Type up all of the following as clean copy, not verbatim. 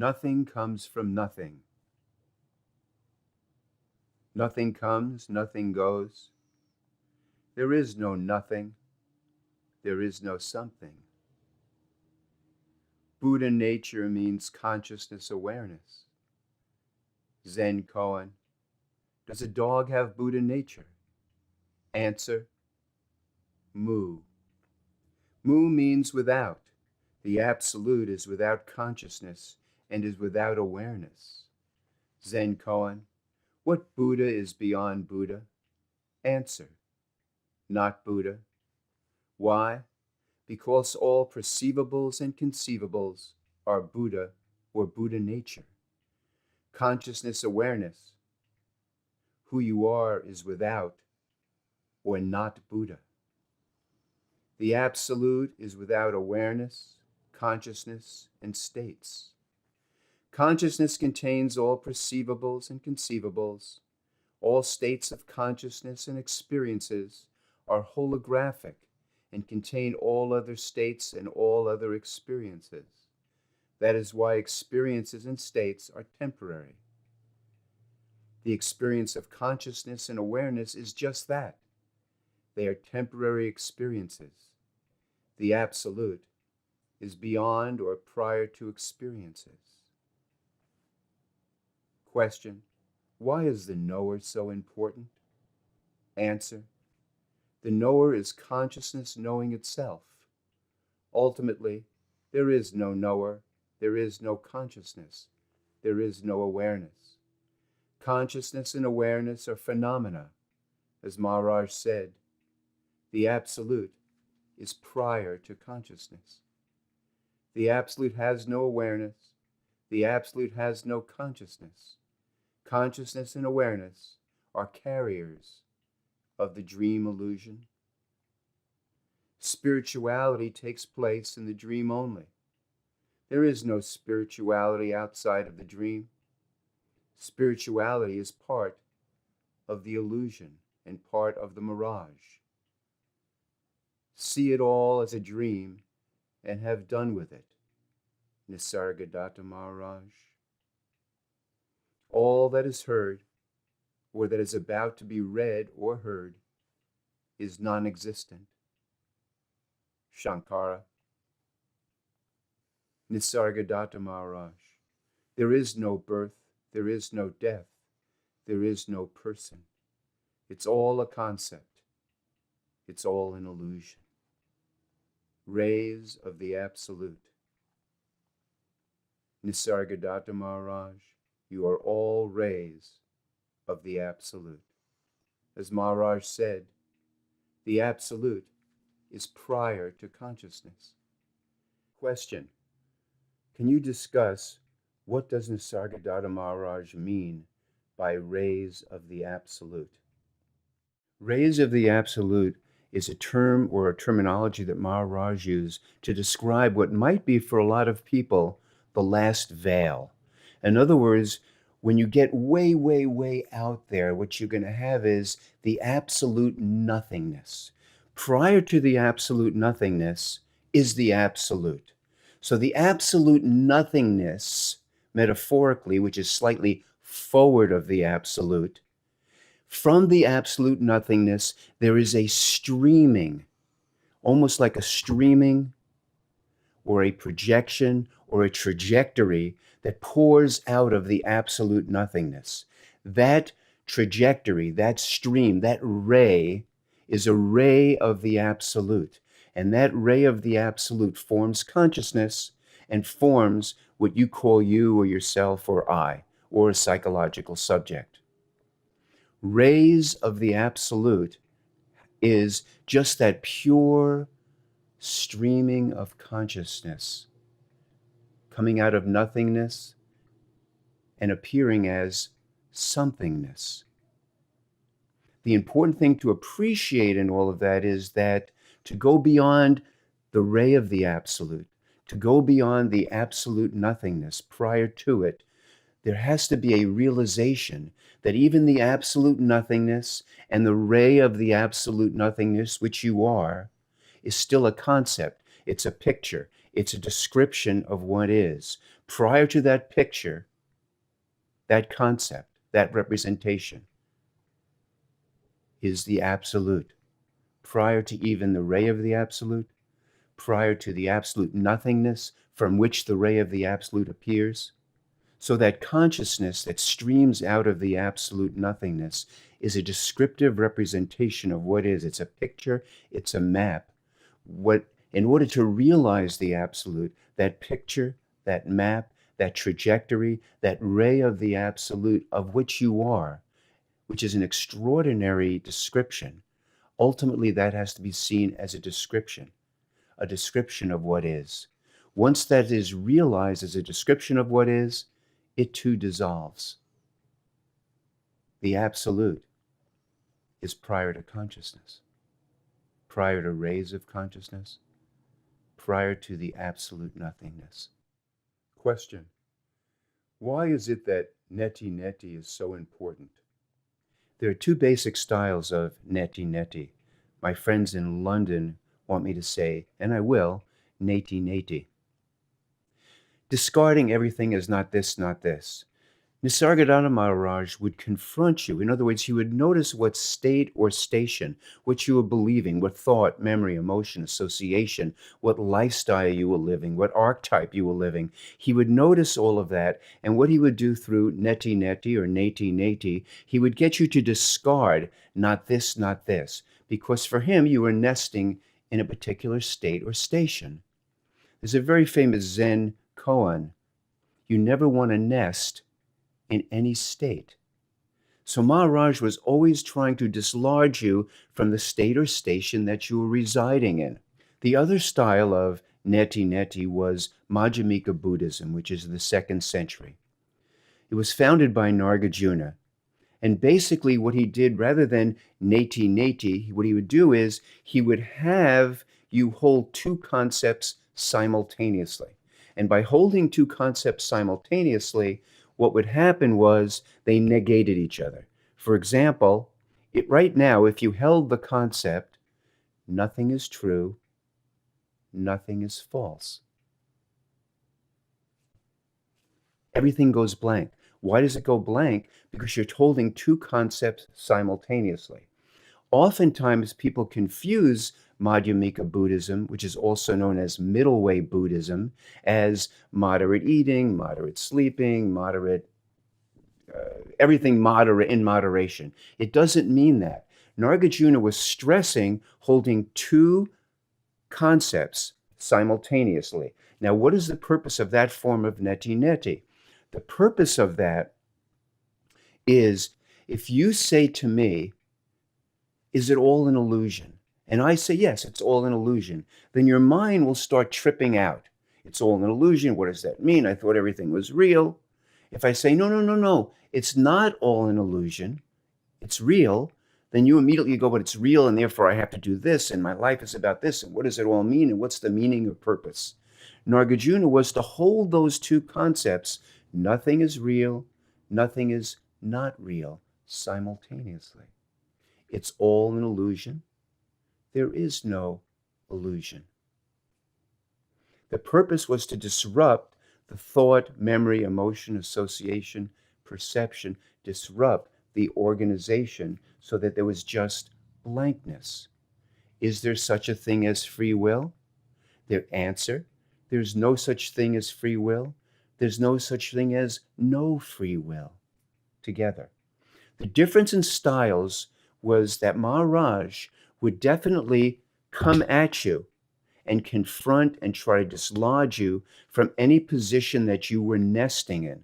Nothing comes from nothing. Nothing comes, nothing goes. There is no nothing. There is no something. Buddha nature means consciousness awareness. Zen koan, does a dog have Buddha nature? Answer, mu. Mu means without. The absolute is without consciousness and is without awareness. Zen koan, what Buddha is beyond Buddha? Answer, not Buddha. Why? Because all perceivables and conceivables are Buddha or Buddha nature. Consciousness awareness, who you are is without or not Buddha. The absolute is without awareness, consciousness, and states. Consciousness contains all perceivables and conceivables. All states of consciousness and experiences are holographic and contain all other states and all other experiences. That is why experiences and states are temporary. The experience of consciousness and awareness is just that. They are temporary experiences. The absolute is beyond or prior to experiences. Question, why is the knower so important? Answer, the knower is consciousness knowing itself. Ultimately, there is no knower, there is no consciousness, there is no awareness. Consciousness and awareness are phenomena. As Maharaj said, the absolute is prior to consciousness. The absolute has no awareness, the absolute has no consciousness. Consciousness and awareness are carriers of the dream illusion. Spirituality takes place in the dream only. There is no spirituality outside of the dream. Spirituality is part of the illusion and part of the mirage. See it all as a dream and have done with it. Nisargadattovi Maharádžovi. All that is heard, or that is about to be read or heard, is non-existent. Shankara. Nisargadattovi Maharádžovi. There is no birth, there is no death, there is no person. It's all a concept. It's all an illusion. Rays of the absolute. Nisargadattovi Maharádžovi, you are all rays of the absolute. As Maharaj said, the absolute is prior to consciousness. Question, can you discuss what does Nisargadattovi Maharaj mean by rays of the absolute? Rays of the absolute is a term or a terminology that Maharaj used to describe what might be for a lot of people the last veil. In other words, when you get way, way, way out there, what you're going to have is the absolute nothingness. Prior to the absolute nothingness is the absolute. So the absolute nothingness, metaphorically, which is slightly forward of the absolute, from the absolute nothingness, there is a streaming, almost like a streaming or a projection or a trajectory that pours out of the absolute nothingness. That trajectory, that stream, that ray is a ray of the absolute. And that ray of the absolute forms consciousness and forms what you call you or yourself or I, or a psychological subject. Rays of the absolute is just that pure streaming of consciousness coming out of nothingness and appearing as somethingness. The important thing to appreciate in all of that is that to go beyond the ray of the absolute, to go beyond the absolute nothingness prior to it, there has to be a realization that even the absolute nothingness and the ray of the absolute nothingness, which you are, is still a concept. It's a picture. It's a description of what is. Prior to that picture, that concept, that representation, is the absolute. Prior to even the ray of the absolute, prior to the absolute nothingness from which the ray of the absolute appears. So that consciousness that streams out of the absolute nothingness is a descriptive representation of what is. It's a picture, it's a map. In order to realize the absolute, that picture, that map, that trajectory, that ray of the absolute of which you are, which is an extraordinary description, ultimately that has to be seen as a description of what is. Once that is realized as a description of what is, it too dissolves. The absolute is prior to consciousness, prior to rays of consciousness, prior to the absolute nothingness. Question: why is it that Neti is so important? There are two basic styles of Neti. My friends in London want me to say, and I will, Neti. Discarding everything as not this, not this. Nisargadattovi Maharaj would confront you. In other words, he would notice what state or station, what you were believing, what thought, memory, emotion, association, what lifestyle you were living, what archetype you were living. He would notice all of that, and what he would do through Neti or Neti, he would get you to discard not this, not this, because for him you were nesting in a particular state or station. There's a very famous Zen koan: you never want to nest in any state. So Maharaj was always trying to dislodge you from the state or station that you were residing in. The other style of Neti was Madhyamika Buddhism, which is the 2nd century. It was founded by Nagarjuna. And basically what he did, rather than Neti, what he would do is he would have you hold two concepts simultaneously. And by holding two concepts simultaneously, what would happen was they negated each other. For example, right now, if you held the concept, nothing is true, nothing is false, everything goes blank. Why does it go blank? Because you're holding two concepts simultaneously. Oftentimes, people confuse Madhyamika Buddhism, which is also known as middle way Buddhism, as moderate eating, moderate sleeping, everything moderate in moderation. It doesn't mean that. Nagarjuna was stressing holding two concepts simultaneously. Now, what is the purpose of that form of Neti? The purpose of that is, if you say to me, is it all an illusion? And I say, yes, it's all an illusion. Then your mind will start tripping out. It's all an illusion. What does that mean? I thought everything was real. If I say, no, it's not all an illusion, it's real, then you immediately go, but it's real, and therefore I have to do this, and my life is about this, and what does it all mean, and what's the meaning or purpose? Nagarjuna was to hold those two concepts, nothing is real, nothing is not real, simultaneously. It's all an illusion. There is no illusion. The purpose was to disrupt the thought, memory, emotion, association, perception, disrupt the organization so that there was just blankness. Is there such a thing as free will? Their answer: there's no such thing as free will. There's no such thing as no free will. Together. The difference in styles was that Maharaj would definitely come at you and confront and try to dislodge you from any position that you were nesting in.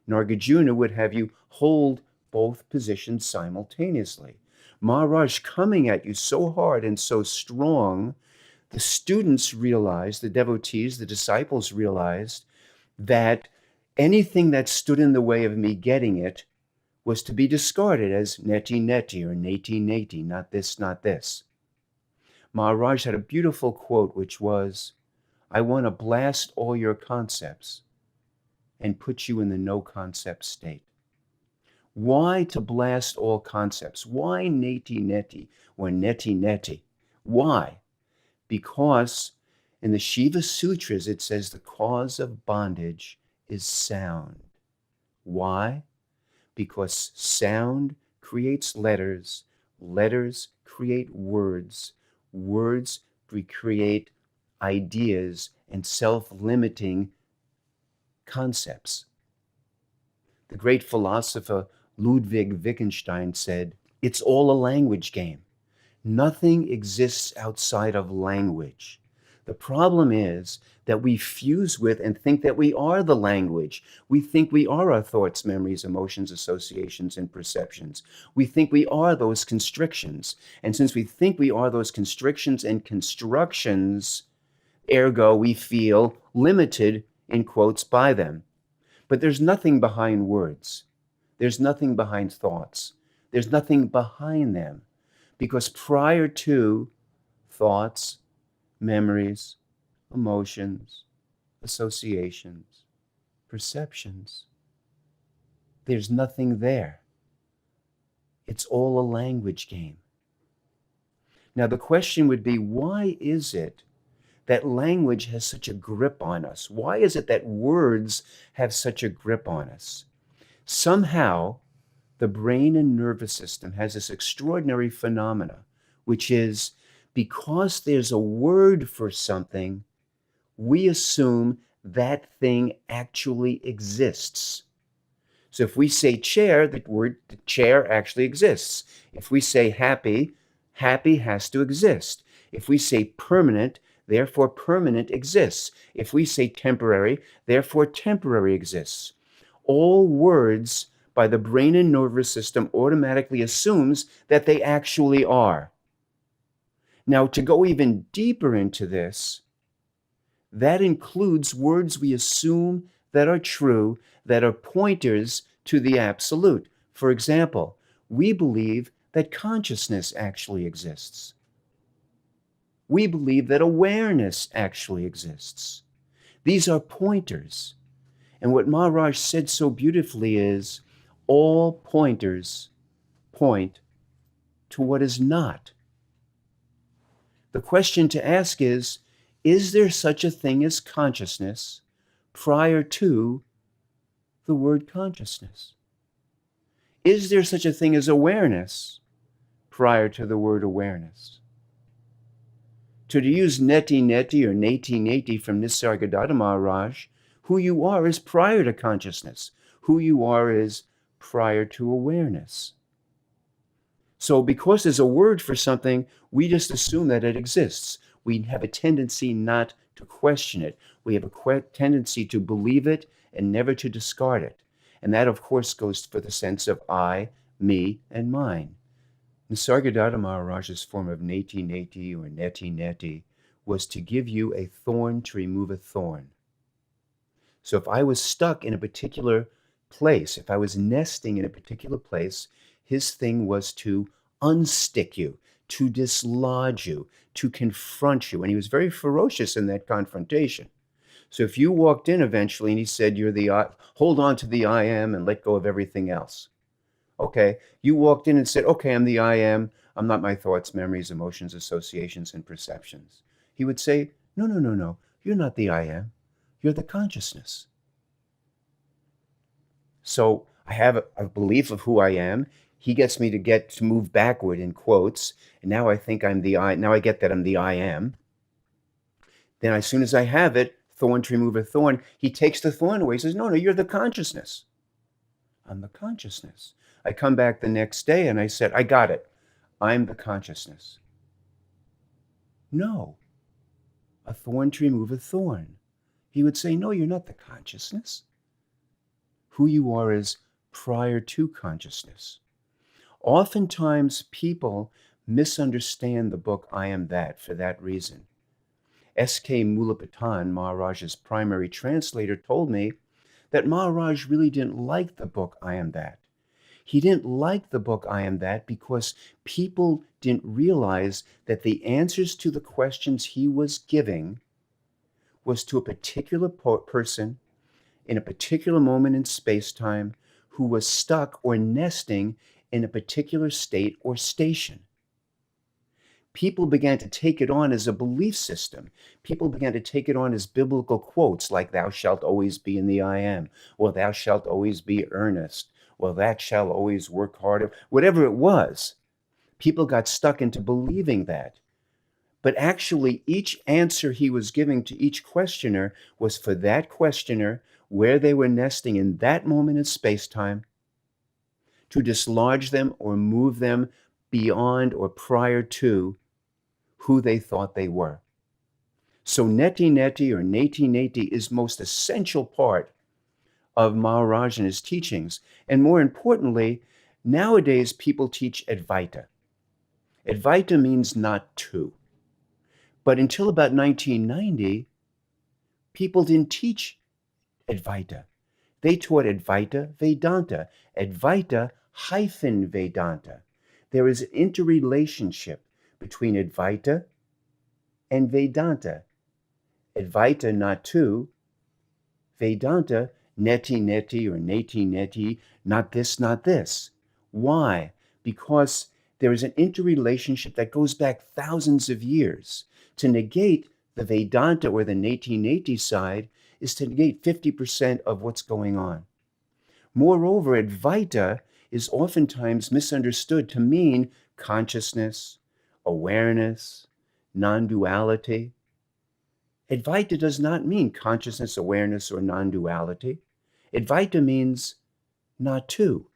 Nagarjuna would have you hold both positions simultaneously. Maharaj coming at you so hard and so strong, the students realized, the devotees, the disciples realized that anything that stood in the way of me getting it was to be discarded as Neti or Neti, not this, not this. Maharaj had a beautiful quote, which was, I want to blast all your concepts and put you in the no concept state. Why to blast all concepts? Why Neti or Neti? Why? Because in the Shiva Sutras, it says the cause of bondage is sound. Why? Because sound creates letters, letters create words, words create ideas and self-limiting concepts. The great philosopher Ludwig Wittgenstein said, "It's all a language game. Nothing exists outside of language." The problem is that we fuse with and think that we are the language. We think we are our thoughts, memories, emotions, associations, and perceptions. We think we are those constrictions. And since we think we are those constrictions and constructions, ergo we feel limited, in quotes, by them. But there's nothing behind words. There's nothing behind thoughts. There's nothing behind them. Because prior to thoughts, memories, emotions, associations, perceptions, there's nothing there. It's all a language game. Now the question would be, why is it that language has such a grip on us? Why is it that words have such a grip on us? Somehow, the brain and nervous system has this extraordinary phenomena, which is because there's a word for something, we assume that thing actually exists. So if we say chair, the word chair actually exists. If we say happy, happy has to exist. If we say permanent, therefore permanent exists. If we say temporary, therefore temporary exists. All words by the brain and nervous system automatically assumes that they actually are. Now, to go even deeper into this, that includes words we assume that are true, that are pointers to the absolute. For example, we believe that consciousness actually exists. We believe that awareness actually exists. These are pointers. And what Maharaj said so beautifully is, all pointers point to what is not. The question to ask is there such a thing as consciousness prior to the word consciousness? Is there such a thing as awareness prior to the word awareness? To use Neti or Neti from Nisargadattovi Maharádžovi, who you are is prior to consciousness. Who you are is prior to awareness. So because there's a word for something, we just assume that it exists. We have a tendency not to question it. We have a tendency to believe it and never to discard it. And that, of course, goes for the sense of I, me, and mine. Nisargadattovi Maharāj's form of Neti or Neti was to give you a thorn to remove a thorn. So if I was stuck in a particular place, if I was nesting in a particular place, his thing was to unstick you, to dislodge you, to confront you. And he was very ferocious in that confrontation. So if you walked in eventually and he said, "You're the I, hold on to the I am and let go of everything else." Okay, you walked in and said, "Okay, I'm the I am. I'm not my thoughts, memories, emotions, associations, and perceptions." He would say, No. You're not the I am. You're the consciousness. So I have a belief of who I am. He gets me to move backward in quotes. And now I think I'm the I. Now I get that I'm the I am. Then as soon as I have it, thorn to remove a thorn, he takes the thorn away. He says, No, you're the consciousness. I'm the consciousness. I come back the next day and I said, I got it. I'm the consciousness. No. A thorn to remove a thorn. He would say, no, you're not the consciousness. Who you are is prior to consciousness. Oftentimes, people misunderstand the book I Am That for that reason. S.K. Mulapatan, Maharaj's primary translator, told me that Maharaj really didn't like the book I Am That. He didn't like the book I Am That because people didn't realize that the answers to the questions he was giving was to a particular person in a particular moment in space-time who was stuck or nesting in a particular state or station. people began to take it on as a belief system. People began to take it on as biblical quotes like, thou shalt always be in the I am, or thou shalt always be earnest, or that shall always work harder, whatever it was. People got stuck into believing that. But actually, each answer he was giving to each questioner was for that questioner, where they were nesting in that moment in space-time, to dislodge them or move them beyond or prior to who they thought they were. So Neti or Neti is most essential part of Maharaj and his teachings. And more importantly, nowadays people teach Advaita. Advaita means not two. But until about 1990, people didn't teach Advaita. They taught Advaita Vedanta, Advaita hyphen Vedanta. There is an interrelationship between Advaita and Vedanta. Advaita, not two. Vedanta, Neti or Neti, not this, not this. Why? Because there is an interrelationship that goes back thousands of years. To negate the Vedanta or the Neti side is to negate 50% of what's going on. Moreover, Advaita is oftentimes misunderstood to mean consciousness, awareness, non-duality. Advaita does not mean consciousness, awareness, or non-duality. Advaita means not two.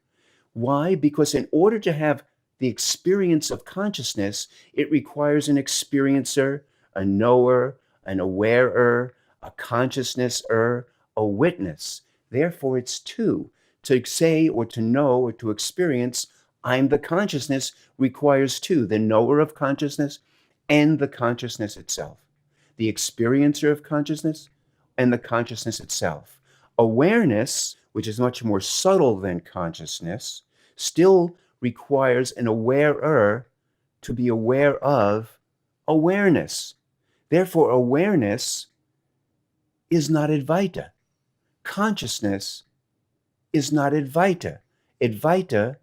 Why? Because in order to have the experience of consciousness, it requires an experiencer, a knower, an awarer, a consciousnesser, a witness. Therefore, it's two. To say or to know or to experience, I'm the consciousness, requires two, the knower of consciousness and the consciousness itself. The experiencer of consciousness and the consciousness itself. Awareness, which is much more subtle than consciousness, still requires an awarer to be aware of awareness. Therefore, awareness is not Advaita. Consciousness is not Advaita. Advaita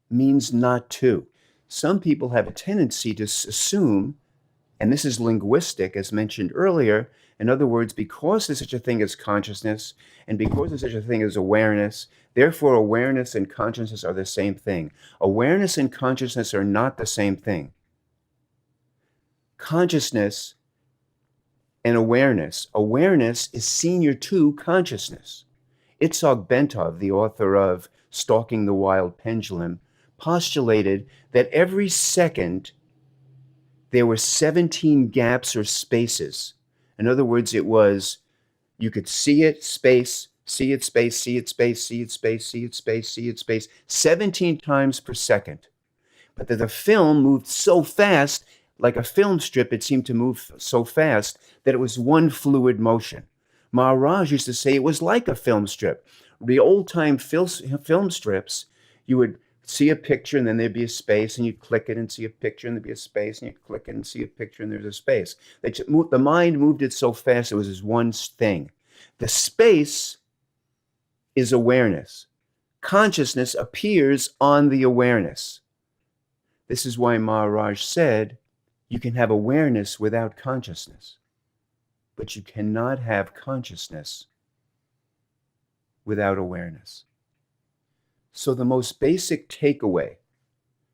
means not two. Some people have a tendency to assume, and this is linguistic, as mentioned earlier, in other words, because there's such a thing as consciousness, and because there's such a thing as awareness, therefore awareness and consciousness are the same thing. Awareness and consciousness are not the same thing. Consciousness and awareness is senior to consciousness. Itzhak Bentov, the author of Stalking the Wild Pendulum, postulated that every second there were 17 gaps or spaces. In other words, it was, you could see it, space, see it, space, see it, space, see it, space, see it, space, see it, space, 17 times per second. But that the film moved so fast, like a film strip, it seemed to move so fast that it was one fluid motion. Maharaj used to say it was like a film strip. The old-time film strips, you would see a picture and then there'd be a space and you'd click it and see a picture and there'd be a space and you'd click it and see a picture and there's a space. The mind moved it so fast it was this one thing. The space is awareness. Consciousness appears on the awareness. This is why Maharaj said, you can have awareness without consciousness, but you cannot have consciousness without awareness. So the most basic takeaway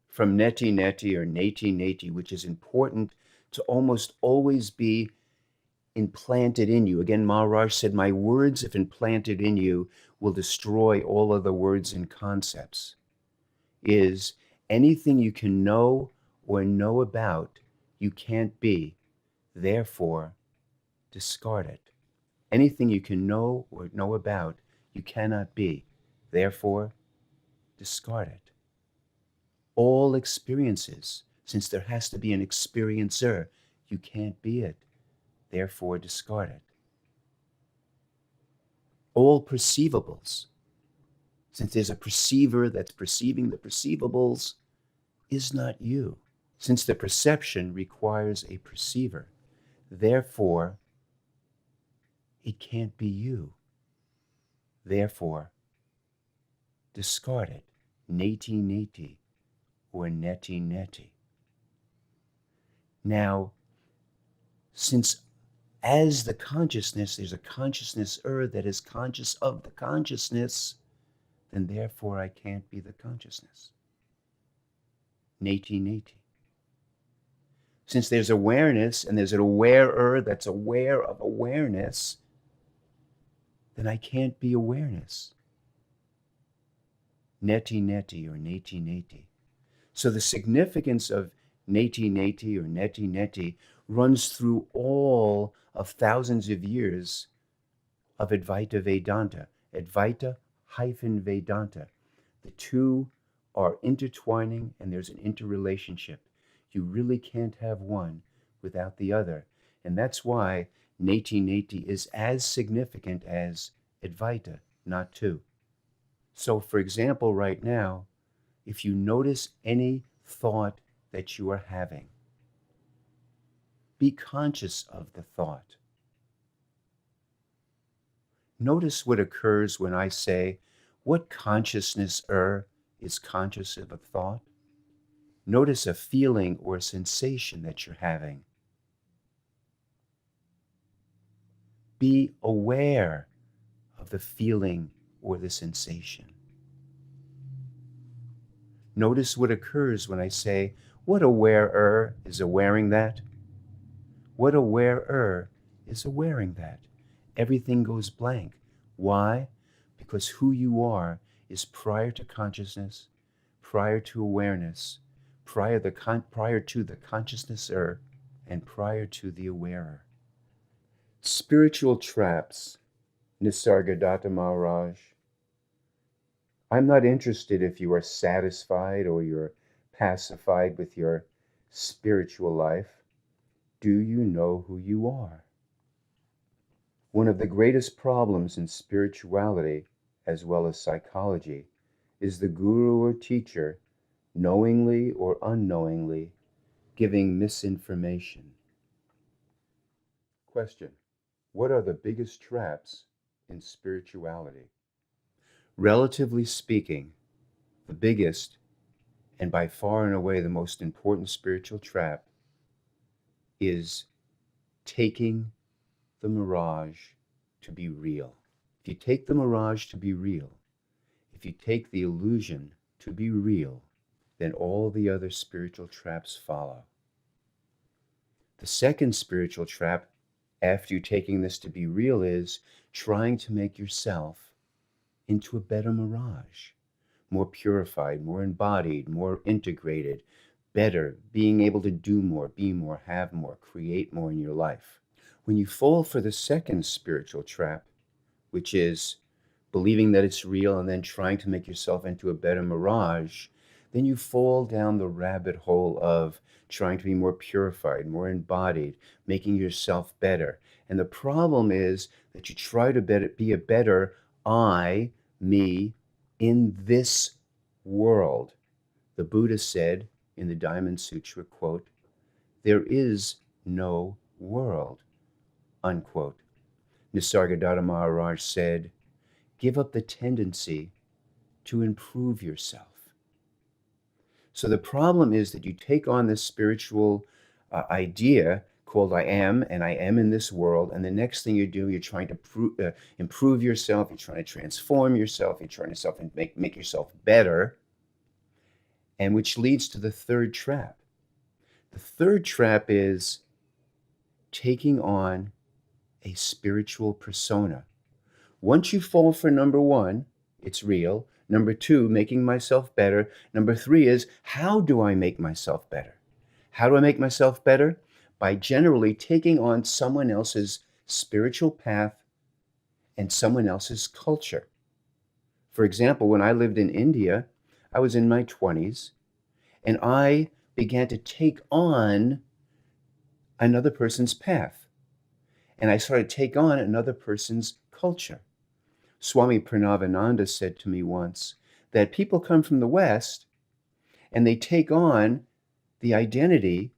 from Neti or Neti, which is important to almost always be implanted in you. Again, Maharaj said, my words, if implanted in you, will destroy all other words and concepts, is anything you can know or know about, you can't be. Therefore, discard it. Anything you can know or know about, you cannot be. Therefore, discard it. All experiences, since there has to be an experiencer, you can't be it. Therefore, discard it. All perceivables, since there's a perceiver that's perceiving the perceivables, is not you. Since the perception requires a perceiver, therefore, it can't be you. Therefore, discard it. Neti or Neti. Now, since as the consciousness, there's a consciousness-er that is conscious of the consciousness, then therefore I can't be the consciousness. Neti. Since there's awareness and there's an awarer that's aware of awareness, then I can't be awareness. Neti or neti. So the significance of neti or neti runs through all of thousands of years of Advaita Vedanta. Advaita-Vedanta. The two are intertwining and there's an interrelationship. You really can't have one without the other. And that's why neti is as significant as Advaita, not two. So for example, right now, if you notice any thought that you are having, be conscious of the thought. Notice what occurs when I say, what consciousness-er is conscious of a thought? Notice a feeling or a sensation that you're having. Be aware of the feeling or the sensation. Notice what occurs when I say, what awarer is awaring that? What awarer is awaring that? Everything goes blank. Why? Because who you are is prior to consciousness, prior to awareness, prior to the consciousness-er, and prior to the awarer. Spiritual traps, Nisargadattovi Maharaj. I'm not interested if you are satisfied or you're pacified with your spiritual life. Do you know who you are? One of the greatest problems in spirituality, as well as psychology, is the guru or teacher, knowingly or unknowingly, giving misinformation. Question: what are the biggest traps in spirituality? Relatively speaking, the biggest, and by far and away the most important spiritual trap, is taking the mirage to be real. If you take the mirage to be real, if you take the illusion to be real, then all the other spiritual traps follow. The second spiritual trap, after you taking this to be real, is trying to make yourself into a better mirage, more purified, more embodied, more integrated, better, being able to do more, be more, have more, create more in your life. When you fall for the second spiritual trap, which is believing that it's real and then trying to make yourself into a better mirage, then you fall down the rabbit hole of trying to be more purified, more embodied, making yourself better. And the problem is that you try to be a better I, me, in this world. The Buddha said in the Diamond Sutra, quote, "There is no world," unquote. Nisargadattovi Maharaj said, give up the tendency to improve yourself. So the problem is that you take on this spiritual idea called I am, and I am in this world, and the next thing you do, you're trying to improve yourself, you're trying to transform yourself, you're trying to make yourself better, and which leads to the third trap. The third trap is taking on a spiritual persona. Once you fall for number one, it's real. Number two, making myself better. Number three is, how do I make myself better? How do I make myself better? By generally taking on someone else's spiritual path and someone else's culture. For example, when I lived in India, I was in my 20s, and I began to take on another person's path. And I started to take on another person's culture. Swami Pranavananda said to me once that people come from the West and they take on the identity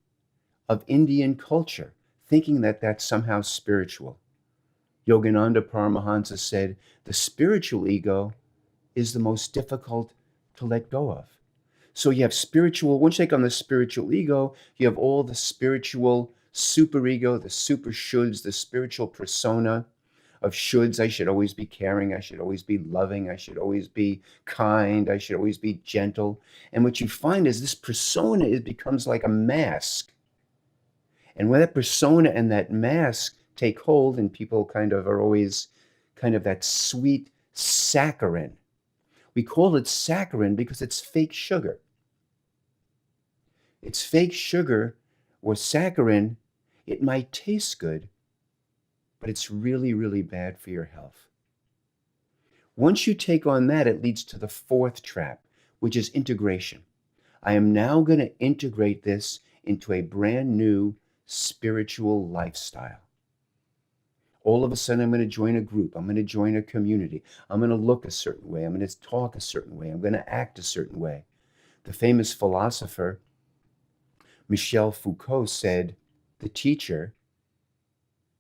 of Indian culture, thinking that that's somehow spiritual. Yogananda Paramahansa said, the spiritual ego is the most difficult to let go of. So you have spiritual, once you take on the spiritual ego, you have all the spiritual superego, the super shoulds, the spiritual persona of shoulds. I should always be caring. I should always be loving. I should always be kind. I should always be gentle. And what you find is this persona, it becomes like a mask. And when that persona and that mask take hold, and people kind of are always kind of that sweet saccharin. We call it saccharin because it's fake sugar. It's fake sugar or saccharin. It might taste good, but it's really, really bad for your health. Once you take on that, it leads to the fourth trap, which is integration. I am now going to integrate this into a brand new spiritual lifestyle. All of a sudden, I'm going to join a group. I'm going to join a community. I'm going to look a certain way. I'm going to talk a certain way. I'm going to act a certain way. The famous philosopher Michel Foucault said, the teacher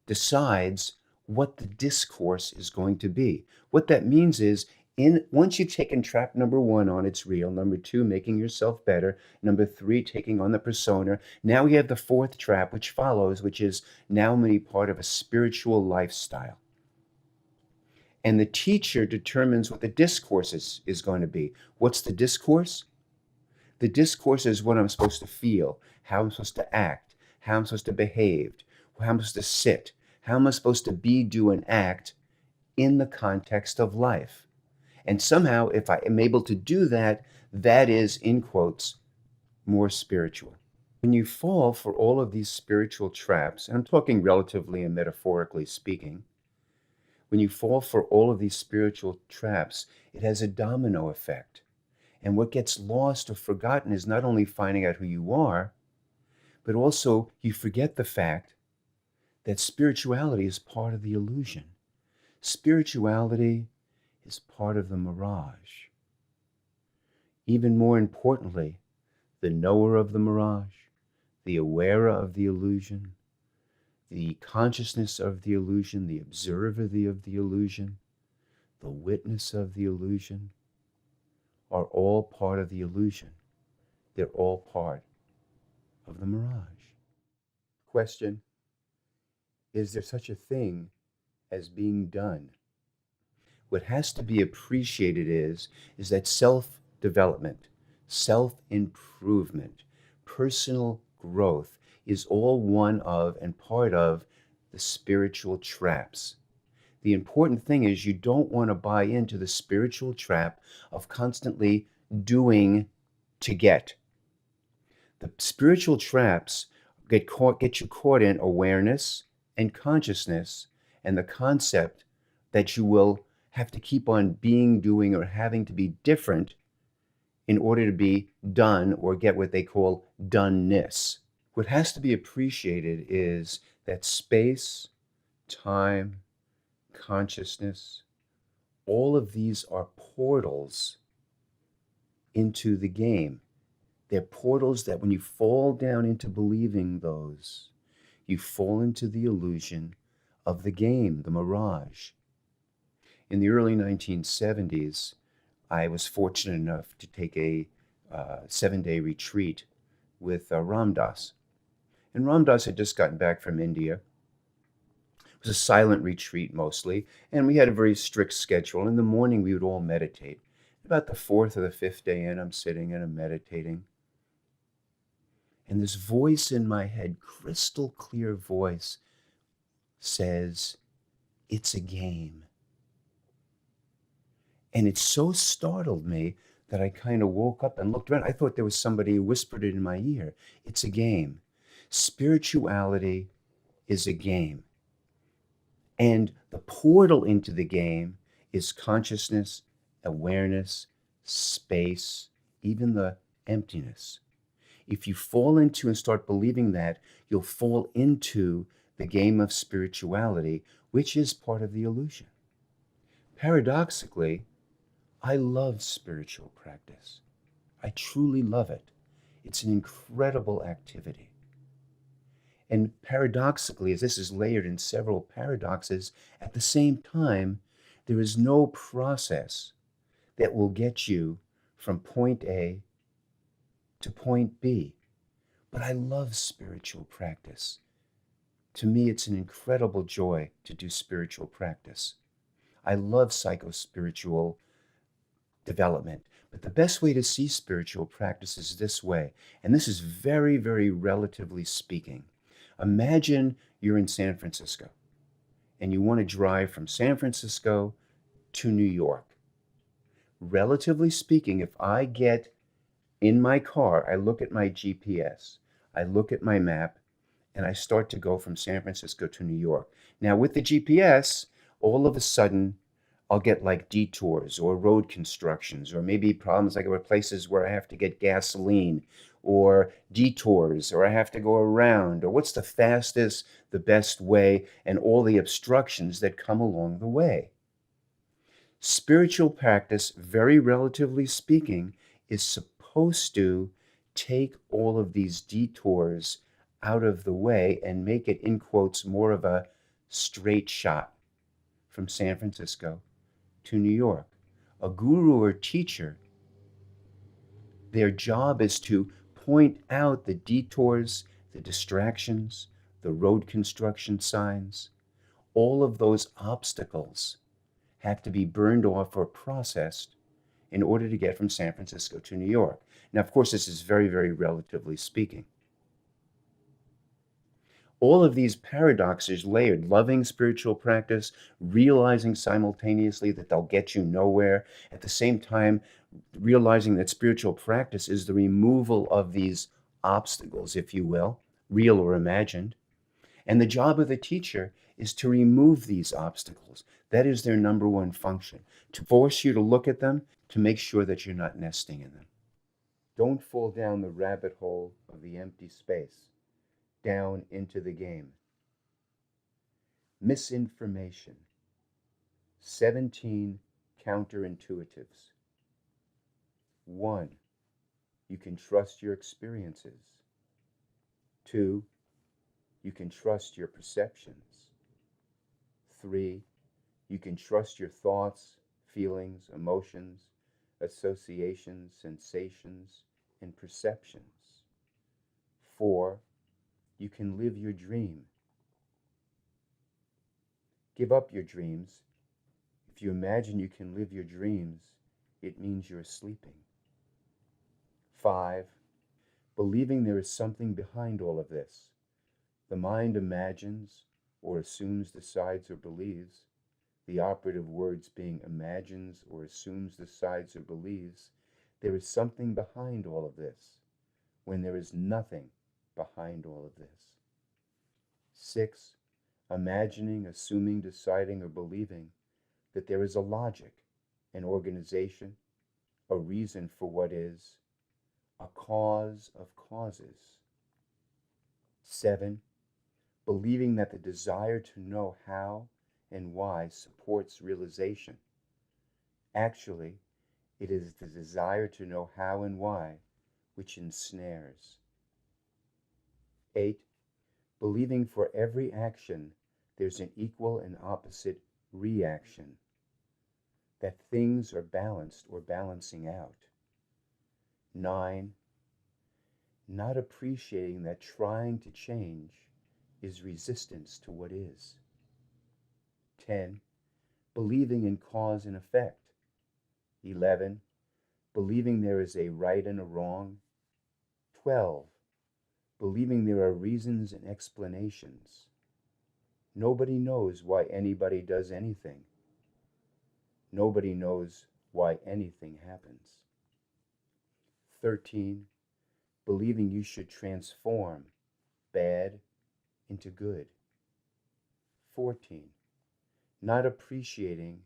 decides what the discourse is going to be. What that means is, once you've taken trap number 1 on, it's real. Number 2, making yourself better. Number 3, taking on the persona. Now we have the fourth trap, which follows, which is now many part of a spiritual lifestyle. And the teacher determines what the discourse is going to be. What's the discourse? The discourse is what I'm supposed to feel, how I'm supposed to act, how I'm supposed to behave, how I'm supposed to sit, how am I supposed to be, do, and act in the context of life. And somehow, if I am able to do that, that is, in quotes, more spiritual. When you fall for all of these spiritual traps, and I'm talking relatively and metaphorically speaking, when you fall for all of these spiritual traps, it has a domino effect. And what gets lost or forgotten is not only finding out who you are, but also you forget the fact that spirituality is part of the illusion. Spirituality is part of the mirage. Even more importantly, the knower of the mirage, the awarer of the illusion, the consciousness of the illusion, the observer of the illusion, the witness of the illusion, are all part of the illusion. They're all part of the mirage. Question: is there such a thing as being done? What has to be appreciated is that self-development, self-improvement, personal growth is all one of and part of the spiritual traps. The important thing is you don't want to buy into the spiritual trap of constantly doing to get. The spiritual traps get you caught in awareness and consciousness and the concept that you will have to keep on being, doing, or having to be different in order to be done or get what they call doneness. What has to be appreciated is that space, time, consciousness, all of these are portals into the game. They're portals that when you fall down into believing those, you fall into the illusion of the game, the mirage. In the early 1970s, I was fortunate enough to take a 7-day retreat with Ram Dass. And Ram Dass had just gotten back from India. It was a silent retreat mostly, and we had a very strict schedule. In the morning, we would all meditate. About the 4th or the 5th day in, I'm sitting and I'm meditating. And this voice in my head, crystal clear voice, says, "It's a game." And it so startled me that I kind of woke up and looked around. I thought there was somebody who whispered it in my ear. It's a game. Spirituality is a game. And the portal into the game is consciousness, awareness, space, even the emptiness. If you fall into and start believing that, you'll fall into the game of spirituality, which is part of the illusion. Paradoxically, I love spiritual practice. I truly love it. It's an incredible activity. And paradoxically, as this is layered in several paradoxes, at the same time, there is no process that will get you from point A to point B. But I love spiritual practice. To me, it's an incredible joy to do spiritual practice. I love psycho-spiritual development. But the best way to see spiritual practice is this way, and this is very, very relatively speaking. Imagine you're in San Francisco, and you want to drive from San Francisco to New York. Relatively speaking, if I get in my car, I look at my GPS, I look at my map, and I start to go from San Francisco to New York. Now, with the GPS, all of a sudden, I'll get like detours or road constructions, or maybe problems like places where I have to get gasoline, or detours, or I have to go around, or what's the fastest, the best way, and all the obstructions that come along the way. Spiritual practice, very relatively speaking, is supposed to take all of these detours out of the way and make it, in quotes, more of a straight shot from San Francisco to New York. A guru or teacher, their job is to point out the detours, the distractions, the road construction signs. All of those obstacles have to be burned off or processed in order to get from San Francisco to New York. Now, of course, this is very, very relatively speaking. All of these paradoxes layered, loving spiritual practice, realizing simultaneously that they'll get you nowhere, at the same time realizing that spiritual practice is the removal of these obstacles, if you will, real or imagined. And the job of the teacher is to remove these obstacles. That is their number one function, to force you to look at them, to make sure that you're not nesting in them. Don't fall down the rabbit hole of the empty space, down into the game. Misinformation. 17 counterintuitives. 1. You can trust your experiences. 2. You can trust your perceptions. 3. You can trust your thoughts, feelings, emotions, associations, sensations, and perceptions. 4. You can live your dream. Give up your dreams. If you imagine you can live your dreams, it means you're sleeping. 5. Believing there is something behind all of this. The mind imagines or assumes, decides, or believes. The operative words being imagines or assumes, decides, or believes. There is something behind all of this, when there is nothing behind all of this. 6. Imagining, assuming, deciding, or believing that there is a logic, an organization, a reason for what is, a cause of causes. 7. Believing that the desire to know how and why supports realization. Actually, it is the desire to know how and why which ensnares. 8. Believing for every action there's an equal and opposite reaction, that things are balanced or balancing out. 9. Not appreciating that trying to change is resistance to what is. 10. Believing in cause and effect. 11. Believing there is a right and a wrong. 12. Believing there are reasons and explanations. Nobody knows why anybody does anything. Nobody knows why anything happens. 13. Believing you should transform bad into good. 14. Not appreciating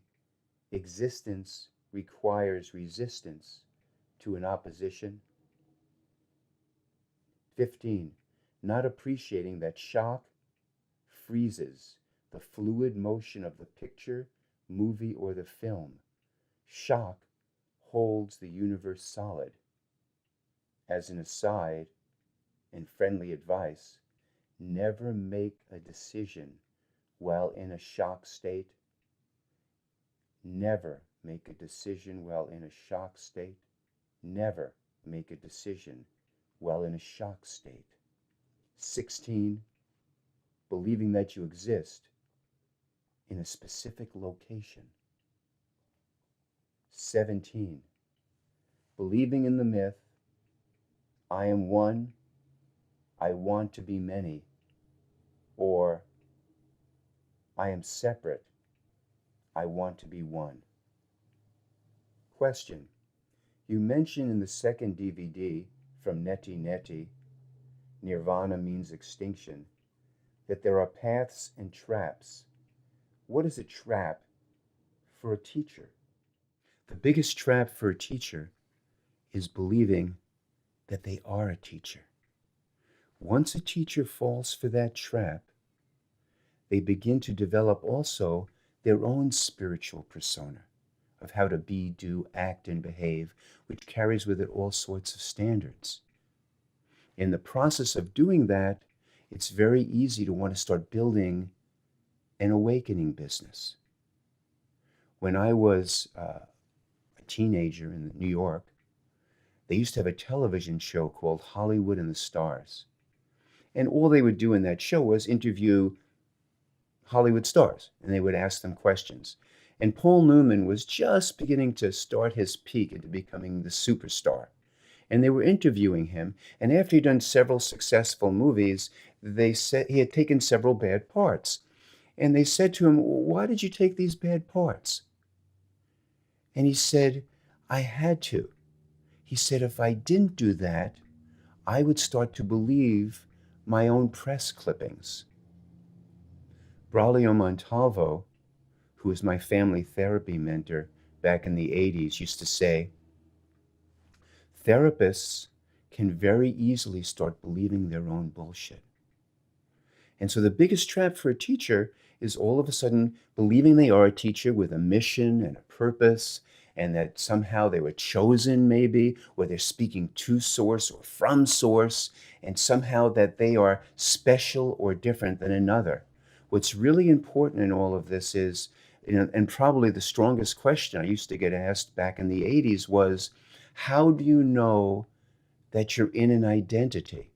existence requires resistance to an opposition. 15. Not appreciating that shock freezes the fluid motion of the picture, movie, or the film. Shock holds the universe solid. As an aside and friendly advice, never make a decision while in a shock state. Never make a decision while in a shock state. Never make a decision while in a shock state. 16, believing that you exist in a specific location. 17, believing in the myth, I am one, I want to be many, or I am separate, I want to be one. Question. You mention in the second DVD from Neti, Nirvana means extinction, that there are paths and traps. What is a trap for a teacher? The biggest trap for a teacher is believing that they are a teacher. Once a teacher falls for that trap, they begin to develop also their own spiritual persona of how to be, do, act, and behave, which carries with it all sorts of standards. In the process of doing that, it's very easy to want to start building an awakening business. When I was a teenager in New York, they used to have a television show called Hollywood and the Stars. And all they would do in that show was interview Hollywood stars, and they would ask them questions. And Paul Newman was just beginning to start his peak into becoming the superstar. And they were interviewing him, and after he'd done several successful movies, they said he had taken several bad parts. And they said to him, why did you take these bad parts? And he said, I had to. He said, if I didn't do that, I would start to believe my own press clippings. Braulio Montalvo, who was my family therapy mentor back in the 80s, used to say, therapists can very easily start believing their own bullshit. And so the biggest trap for a teacher is all of a sudden believing they are a teacher with a mission and a purpose, and that somehow they were chosen maybe, or they're speaking to source or from source, and somehow that they are special or different than another. What's really important in all of this is, and probably the strongest question I used to get asked back in the 80s was, how do you know that you're in an identity?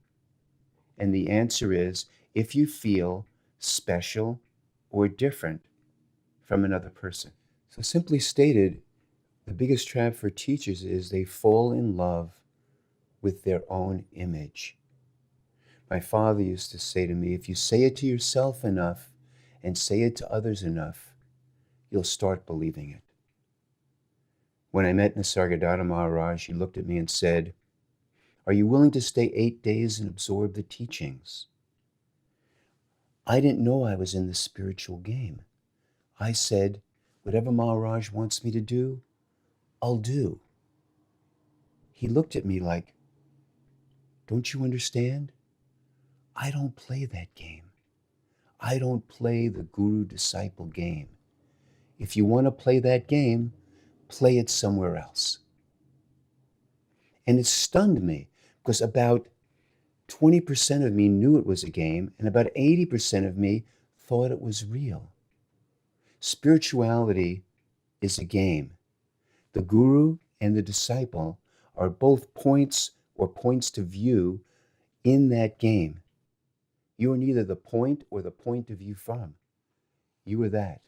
And the answer is, if you feel special or different from another person. So simply stated, the biggest trap for teachers is they fall in love with their own image. My father used to say to me, if you say it to yourself enough and say it to others enough, you'll start believing it. When I met Nisargadattovi Maharádžovi, he looked at me and said, are you willing to stay 8 days and absorb the teachings? I didn't know I was in the spiritual game. I said, whatever Maharaj wants me to do, I'll do. He looked at me like, don't you understand? I don't play that game. I don't play the guru-disciple game. If you want to play that game, play it somewhere else. And it stunned me because about 20% of me knew it was a game and about 80% of me thought it was real. Spirituality is a game. The guru and the disciple are both points or points to view in that game. You are neither the point or the point of view from. You are that.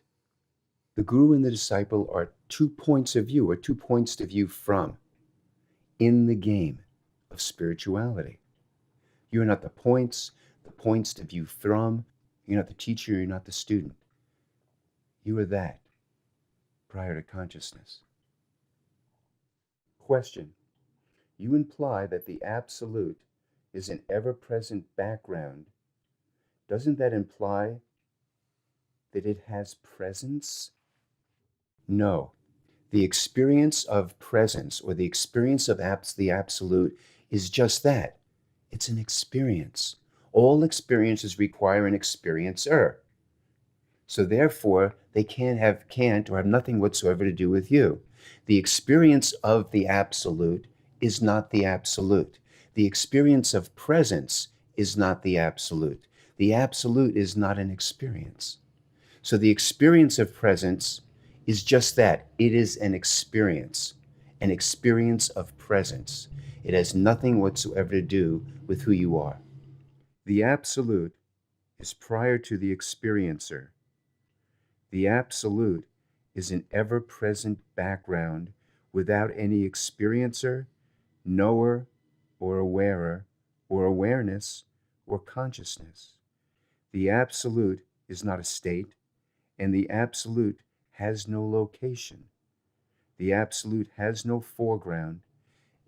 The guru and the disciple are 2 points of view or 2 points to view from in the game of spirituality. You're not the points to view from. You're not the teacher, you're not the student. You are that prior to consciousness. Question. You imply that the absolute is an ever-present background. Doesn't that imply that it has presence? No. The experience of presence or the experience of the absolute is just that. It's an experience. All experiences require an experiencer. So therefore, they can't or have nothing whatsoever to do with you. The experience of the absolute is not the absolute. The experience of presence is not the absolute. The absolute is not an experience. So the experience of presence is just that. It is an experience of presence. It has nothing whatsoever to do with who you are. The absolute is prior to the experiencer. The absolute is an ever-present background without any experiencer, knower, or awarer, or awareness, or consciousness. The absolute is not a state, and the absolute has no location. The absolute has no foreground,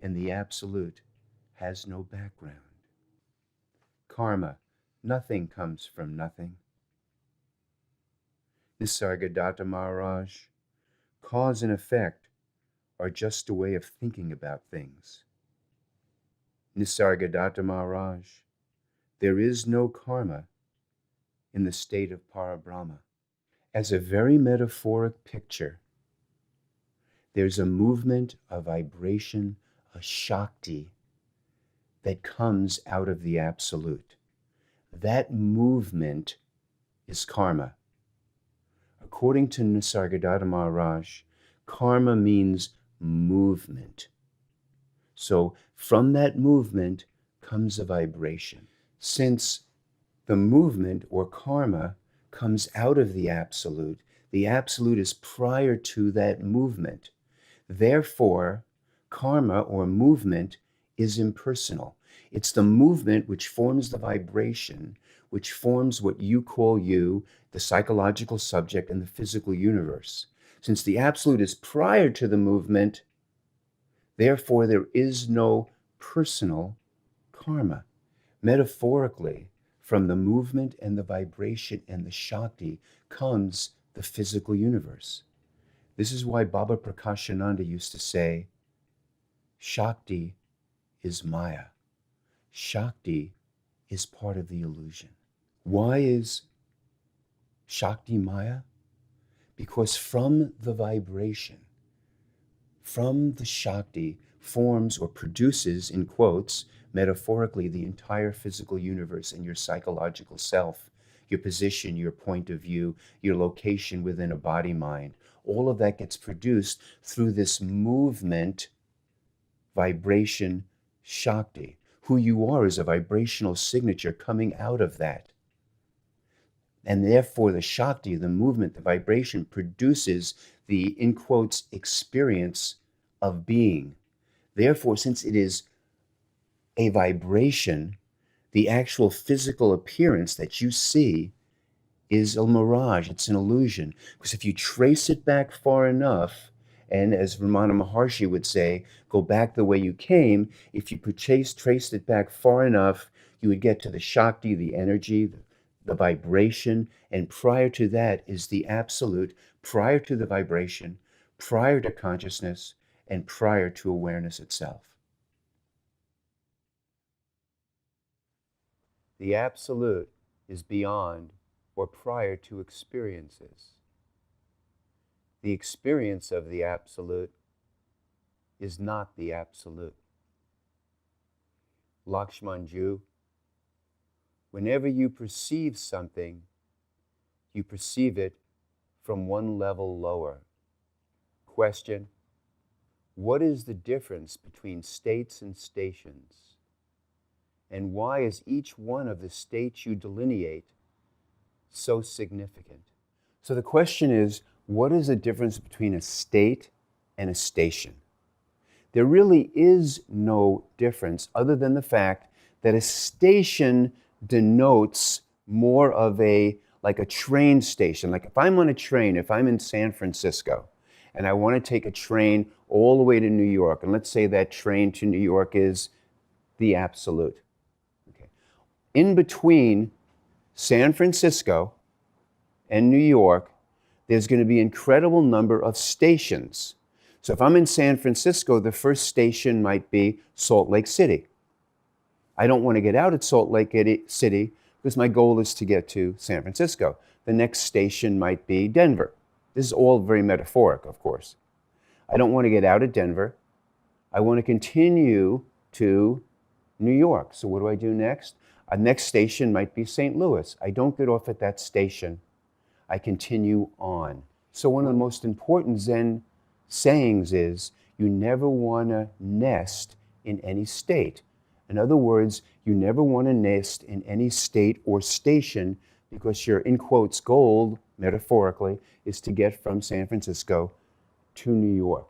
and the absolute has no background. Karma, nothing comes from nothing. Nisargadattovi Maharaj, cause and effect are just a way of thinking about things. Nisargadattovi Maharaj, there is no karma in the state of Parabrahma. As a very metaphoric picture, there's a movement, a vibration, a Shakti that comes out of the absolute. That movement is karma. According to Nisargadattovi Maharaj, karma means movement. So from that movement comes a vibration. Since the movement or karma comes out of the absolute is prior to that movement. Therefore, karma or movement is impersonal. It's the movement which forms the vibration, which forms what you call you, the psychological subject, and the physical universe. Since the absolute is prior to the movement, therefore there is no personal karma. Metaphorically, from the movement and the vibration and the Shakti comes the physical universe. This is why Baba Prakashananda used to say, Shakti is Maya. Shakti is part of the illusion. Why is Shakti Maya? Because from the vibration, from the Shakti forms or produces, in quotes, metaphorically, the entire physical universe and your psychological self, your position, your point of view, your location within a body-mind. All of that gets produced through this movement, vibration, Shakti. Who you are is a vibrational signature coming out of that. And therefore the Shakti, the movement, the vibration produces the, in quotes, experience of being. Therefore, since it is a vibration, the actual physical appearance that you see is a mirage, it's an illusion. Because if you trace it back far enough, and as Ramana Maharshi would say, go back the way you came, if you traced it back far enough, you would get to the Shakti, the energy, the vibration, and prior to that is the absolute, prior to the vibration, prior to consciousness, and prior to awareness itself. The absolute is beyond or prior to experiences. The experience of the absolute is not the absolute. Lakshmanju, whenever you perceive something, you perceive it from one level lower. Question: what is the difference between states and stations? And why is each one of the states you delineate so significant? So the question is, what is the difference between a state and a station? There really is no difference other than the fact that a station denotes more of like a train station. Like if I'm on a train, if I'm in San Francisco and I want to take a train all the way to New York, and let's say that train to New York is the absolute. Okay. In between San Francisco and New York, there's going to be an incredible number of stations. So if I'm in San Francisco, the first station might be Salt Lake City. I don't want to get out at Salt Lake City because my goal is to get to San Francisco. The next station might be Denver. This is all very metaphoric, of course. I don't want to get out at Denver. I want to continue to New York. So what do I do next? A next station might be St. Louis. I don't get off at that station. I continue on. So one of the most important Zen sayings is, you never want to nest in any state. In other words, you never want to nest in any state or station because your, in quotes, goal, metaphorically, is to get from San Francisco to New York.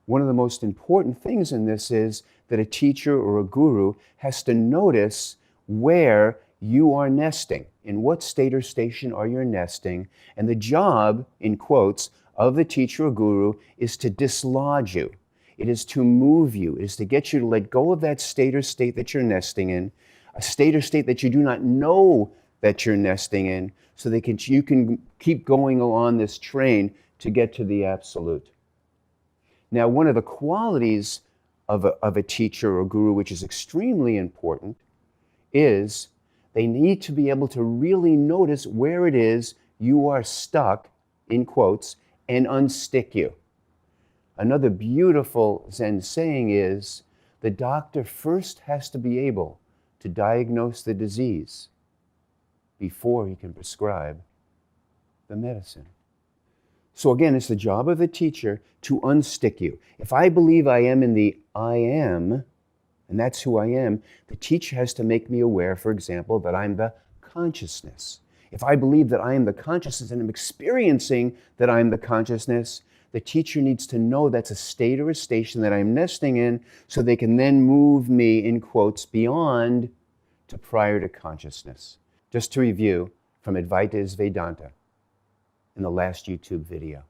One of the most important things in this is that a teacher or a guru has to notice where you are nesting. In what state or station are you nesting? And the job, in quotes, of the teacher or guru is to dislodge you. It is to move you. It is to get you to let go of that state or state that you're nesting in, a state or state that you do not know that you're nesting in, so that you can keep going along this train to get to the absolute. Now, one of the qualities of a teacher or guru, which is extremely important, is they need to be able to really notice where it is you are stuck, in quotes, and unstick you. Another beautiful Zen saying is, the doctor first has to be able to diagnose the disease before he can prescribe the medicine. So again, it's the job of the teacher to unstick you. If I believe I am in the I am, and that's who I am, the teacher has to make me aware, for example, that I'm the consciousness. If I believe that I am the consciousness and I'm experiencing that I'm the consciousness, the teacher needs to know that's a state or a station that I'm nesting in, so they can then move me, in quotes, beyond to prior to consciousness. Just to review from Advaita is Vedanta in the last YouTube video.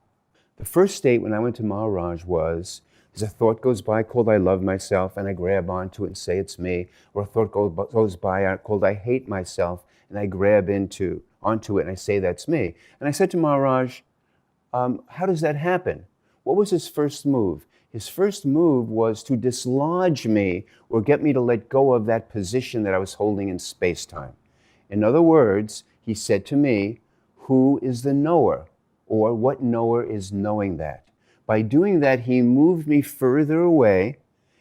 The first state when I went to Maharaj was, as a thought goes by called I love myself and I grab onto it and say it's me, or a thought goes by called I hate myself and I grab onto it and I say that's me. And I said to Maharaj, how does that happen? What was his first move? His first move was to dislodge me or get me to let go of that position that I was holding in space-time. In other words, he said to me, who is the knower? Or what knower is knowing that? By doing that, he moved me further away,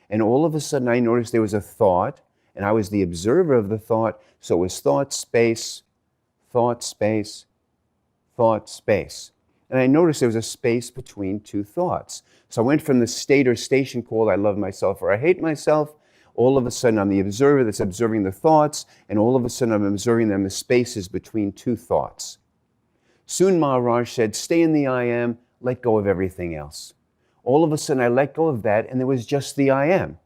and all of a sudden I noticed there was a thought, and I was the observer of the thought, so it was thought, space, thought, space, thought, space. And I noticed there was a space between two thoughts. So I went from the state or station called I love myself or I hate myself. All of a sudden I'm the observer that's observing the thoughts, and all of a sudden I'm observing them as spaces between two thoughts. Soon Maharaj said, stay in the I am, let go of everything else. All of a sudden I let go of that, and there was just the I am.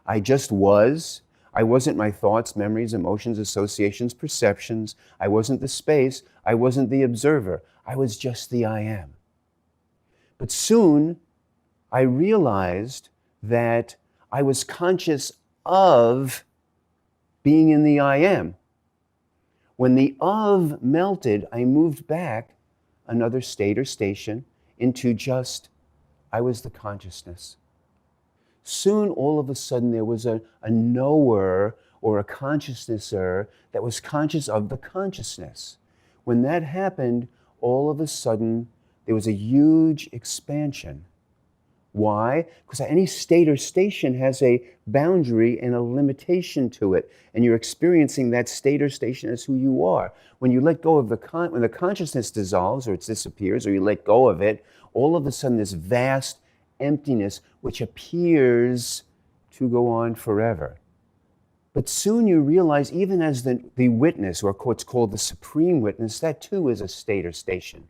I just was. I wasn't my thoughts, memories, emotions, associations, perceptions. I wasn't the space. I wasn't the observer. I was just the I am. But soon I realized that I was conscious of being in the I am. When the of melted, I moved back another state or station into just, I was the consciousness. Soon, all of a sudden, there was a knower or a consciousnesser that was conscious of the consciousness. When that happened, all of a sudden, there was a huge expansion. Why? Because any state or station has a boundary and a limitation to it, and you're experiencing that state or station as who you are. When you let go of when the consciousness dissolves or it disappears, or you let go of it, all of a sudden this vast emptiness which appears to go on forever. But soon you realize, even as the witness, or what's called the supreme witness, that too is a state or station.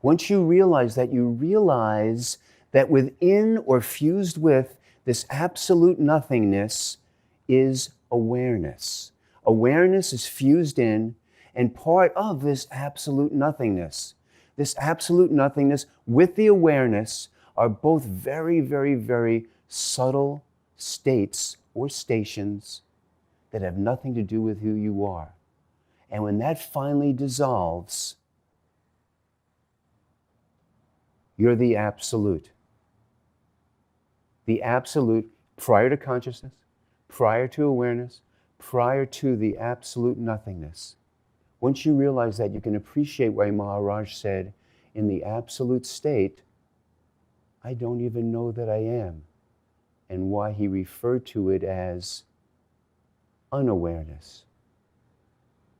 Once you realize that, you realize that within or fused with this absolute nothingness is awareness. Awareness is fused in and part of this absolute nothingness. This absolute nothingness with the awareness are both very, very, very subtle states or stations that have nothing to do with who you are. And when that finally dissolves, you're the absolute. The absolute prior to consciousness, prior to awareness, prior to the absolute nothingness. Once you realize that, you can appreciate why Maharaj said, in the absolute state, I don't even know that I am, and why he referred to it as unawareness.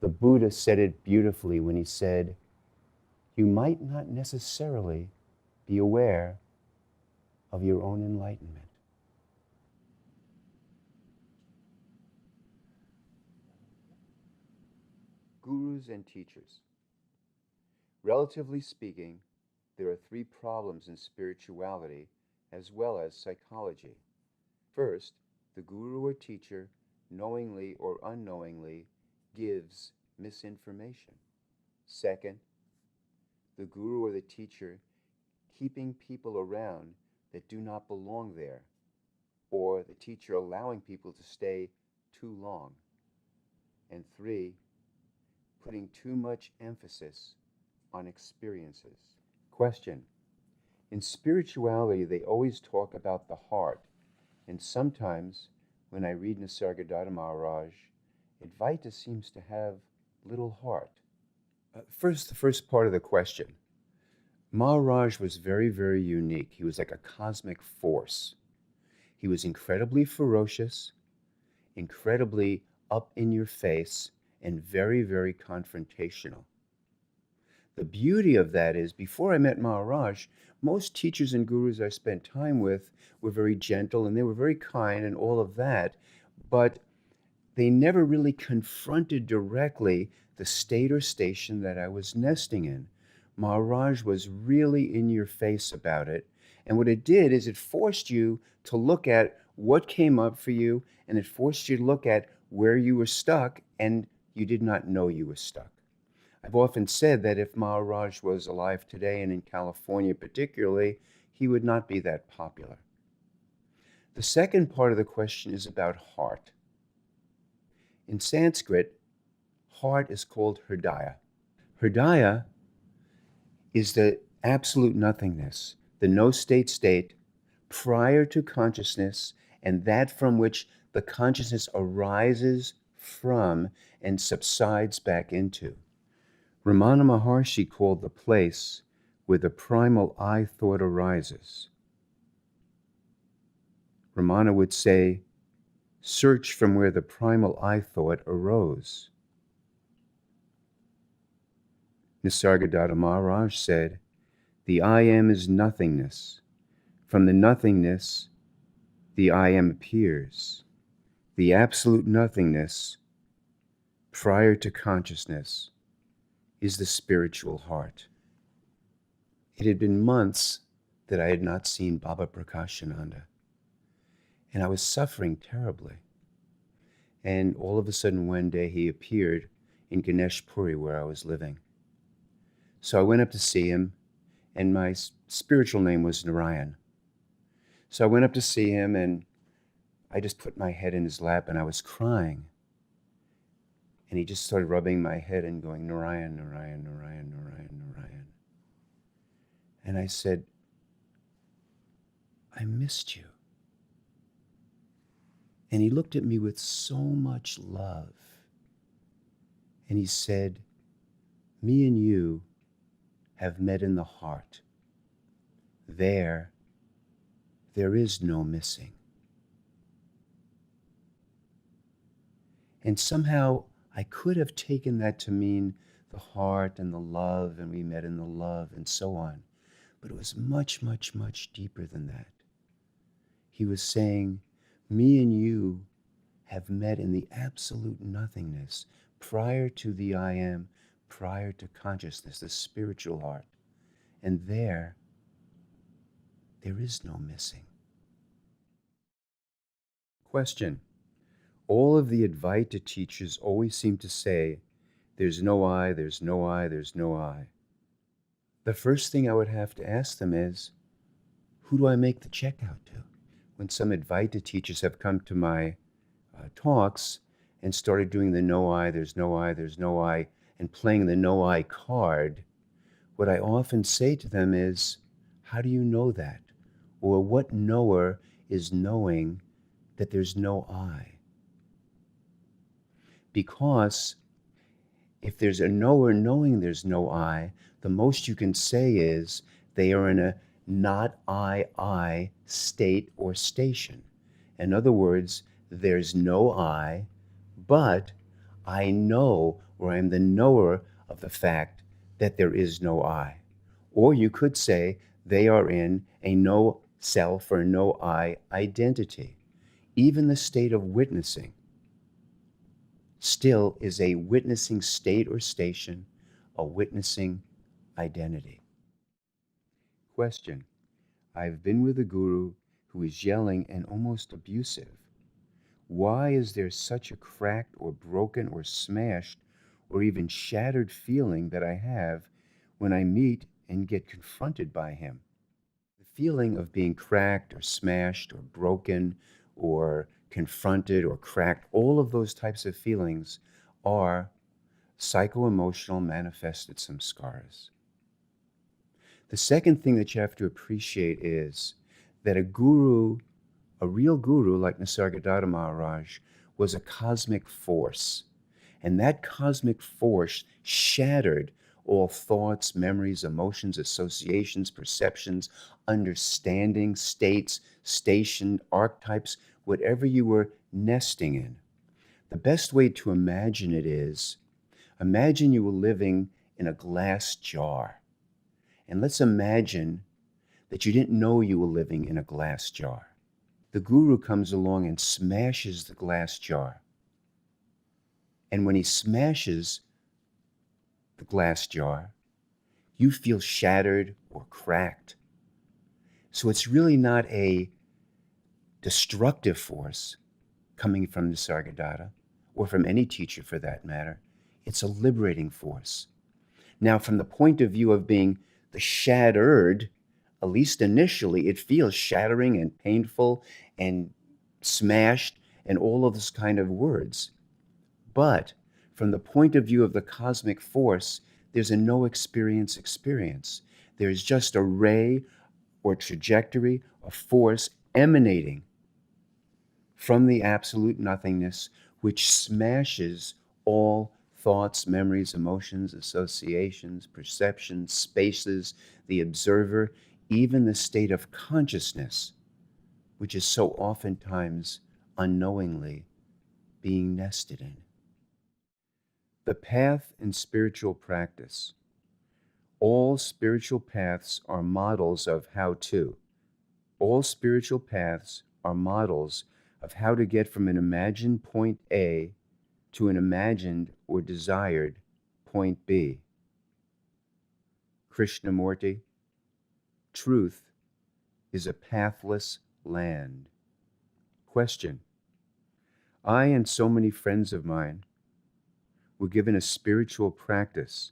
The Buddha said it beautifully when he said, you might not necessarily be aware of your own enlightenment. Gurus and teachers. Relatively speaking, there are three problems in spirituality as well as psychology. First, the guru or teacher, knowingly or unknowingly, gives misinformation. Second, the guru or the teacher keeping people around that do not belong there, or the teacher allowing people to stay too long. And three, putting too much emphasis on experiences. Question. In spirituality, they always talk about the heart, and sometimes when I read Nisargadattovi Maharaj, Advaita seems to have little heart. The first part of the question. Maharaj was very, very unique. He was like a cosmic force. He was incredibly ferocious, incredibly up in your face, and very, very confrontational. The beauty of that is, before I met Maharaj, most teachers and gurus I spent time with were very gentle and they were very kind and all of that, but they never really confronted directly the state or station that I was nesting in. Maharaj was really in your face about it. And what it did is it forced you to look at what came up for you, and it forced you to look at where you were stuck and you did not know you were stuck. I've often said that if Maharaj was alive today, and in California particularly, he would not be that popular. The second part of the question is about heart. In Sanskrit, heart is called hridaya. Hridaya is the absolute nothingness, the no-state state prior to consciousness, and that from which the consciousness arises from and subsides back into. Ramana Maharshi called the place where the primal I thought arises. Ramana would say, search from where the primal I thought arose. Nisargadattovi Maharaj said, the I am is nothingness. From the nothingness, the I am appears. The absolute nothingness, prior to consciousness, is the spiritual heart. It had been months that I had not seen Baba Prakashananda, and I was suffering terribly. And all of a sudden one day he appeared in Ganesh Puri where I was living. So I went up to see him, and my spiritual name was Narayan. So I went up to see him, and I just put my head in his lap, and I was crying. And he just started rubbing my head and going, Narayan, Narayan, Narayan, Narayan, Narayan. And I said, I missed you. And he looked at me with so much love. And he said, me and you have met in the heart. There is no missing. And somehow I could have taken that to mean the heart and the love, and we met in the love and so on. But it was much, much, much deeper than that. He was saying, me and you have met in the absolute nothingness, prior to the I am, prior to consciousness, the spiritual heart. And there is no missing. Question. All of the Advaita teachers always seem to say, there's no I, there's no I, there's no I. The first thing I would have to ask them is, who do I make the check out to? When some Advaita teachers have come to my talks and started doing the no I, there's no I, there's no I, and playing the no I card, what I often say to them is, how do you know that? Or what knower is knowing that there's no I? Because if there's a knower knowing there's no I, the most you can say is they are in a not I state or station. In other words, there's no I, but I know, or I'm the knower of the fact that there is no I. Or you could say they are in a no self or no I identity. Even the state of witnessing. still is a witnessing state or station, a witnessing identity. Question. I've been with a guru who is yelling and almost abusive. Why is there such a cracked or broken or smashed or even shattered feeling that I have when I meet and get confronted by him? The feeling of being cracked or smashed or broken or confronted or cracked, all of those types of feelings are psycho-emotional manifested samskaras. The second thing that you have to appreciate is that a guru, a real guru like Nisargadattovi Maharaj, was a cosmic force. And that cosmic force shattered all thoughts, memories, emotions, associations, perceptions, understanding, states, station, archetypes, whatever you were nesting in. The best way to imagine it is, imagine you were living in a glass jar. And let's imagine that you didn't know you were living in a glass jar. The guru comes along and smashes the glass jar. And when he smashes the glass jar, you feel shattered or cracked. So it's really not a destructive force coming from Nisargadatta, or from any teacher for that matter. It's a liberating force. Now, from the point of view of being the shattered, at least initially, it feels shattering and painful and smashed and all of this kind of words. But from the point of view of the cosmic force, there's a no experience. There's just a ray or trajectory, a force emanating from the absolute nothingness, which smashes all thoughts, memories, emotions, associations, perceptions, spaces, the observer, even the state of consciousness, which is so oftentimes unknowingly being nested in. The path in spiritual practice. All spiritual paths are models of how to. All spiritual paths are models of how to get from an imagined point A to an imagined or desired point B. Krishnamurti, truth is a pathless land. Question. I and so many friends of mine were given a spiritual practice,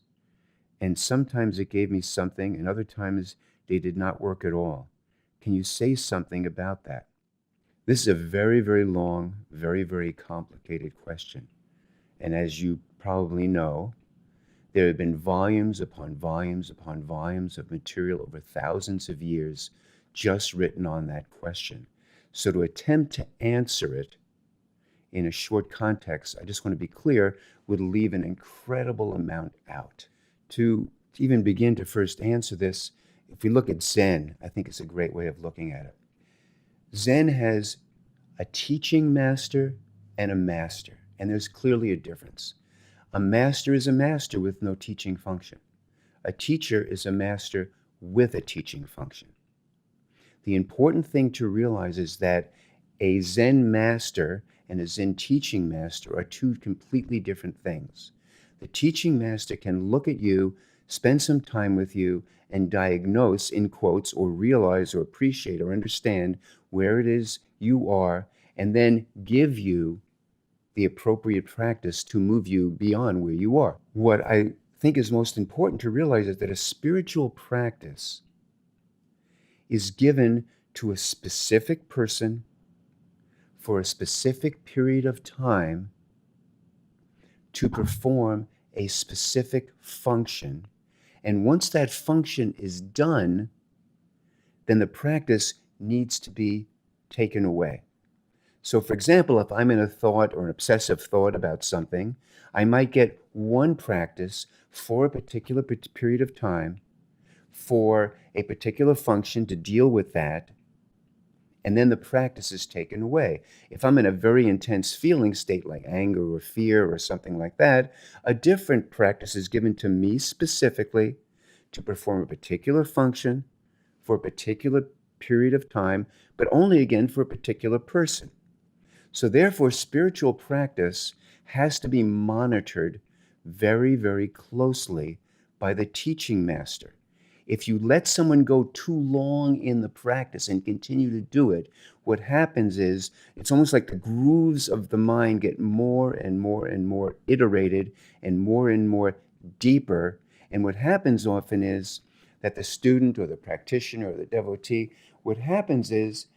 and sometimes it gave me something, and other times they did not work at all. Can you say something about that? This is a very, very long, very, very complicated question. And as you probably know, there have been volumes upon volumes upon volumes of material over thousands of years just written on that question. So to attempt to answer it in a short context, I just want to be clear, would leave an incredible amount out. To even begin to first answer this, if we look at Zen, I think it's a great way of looking at it. Zen has a teaching master and a master, and there's clearly a difference. A master is a master with no teaching function. A teacher is a master with a teaching function. The important thing to realize is that a Zen master and a Zen teaching master are two completely different things. The teaching master can look at you, spend some time with you, and diagnose, in quotes, or realize or appreciate or understand where it is you are, and then give you the appropriate practice to move you beyond where you are. What I think is most important to realize is that a spiritual practice is given to a specific person for a specific period of time to perform a specific function. And once that function is done, then the practice needs to be taken away. So for example, if I'm in a thought or an obsessive thought about something, I might get one practice for a particular period of time for a particular function to deal with that, and then the practice is taken away. If I'm in a very intense feeling state like anger or fear or something like that, a different practice is given to me specifically to perform a particular function for a particular period of time, but only again for a particular person. So therefore, spiritual practice has to be monitored very, very closely by the teaching master. If you let someone go too long in the practice and continue to do it, what happens is it's almost like the grooves of the mind get more and more and more iterated and more deeper. And what happens often is that the student or the practitioner or the devotee, what happens is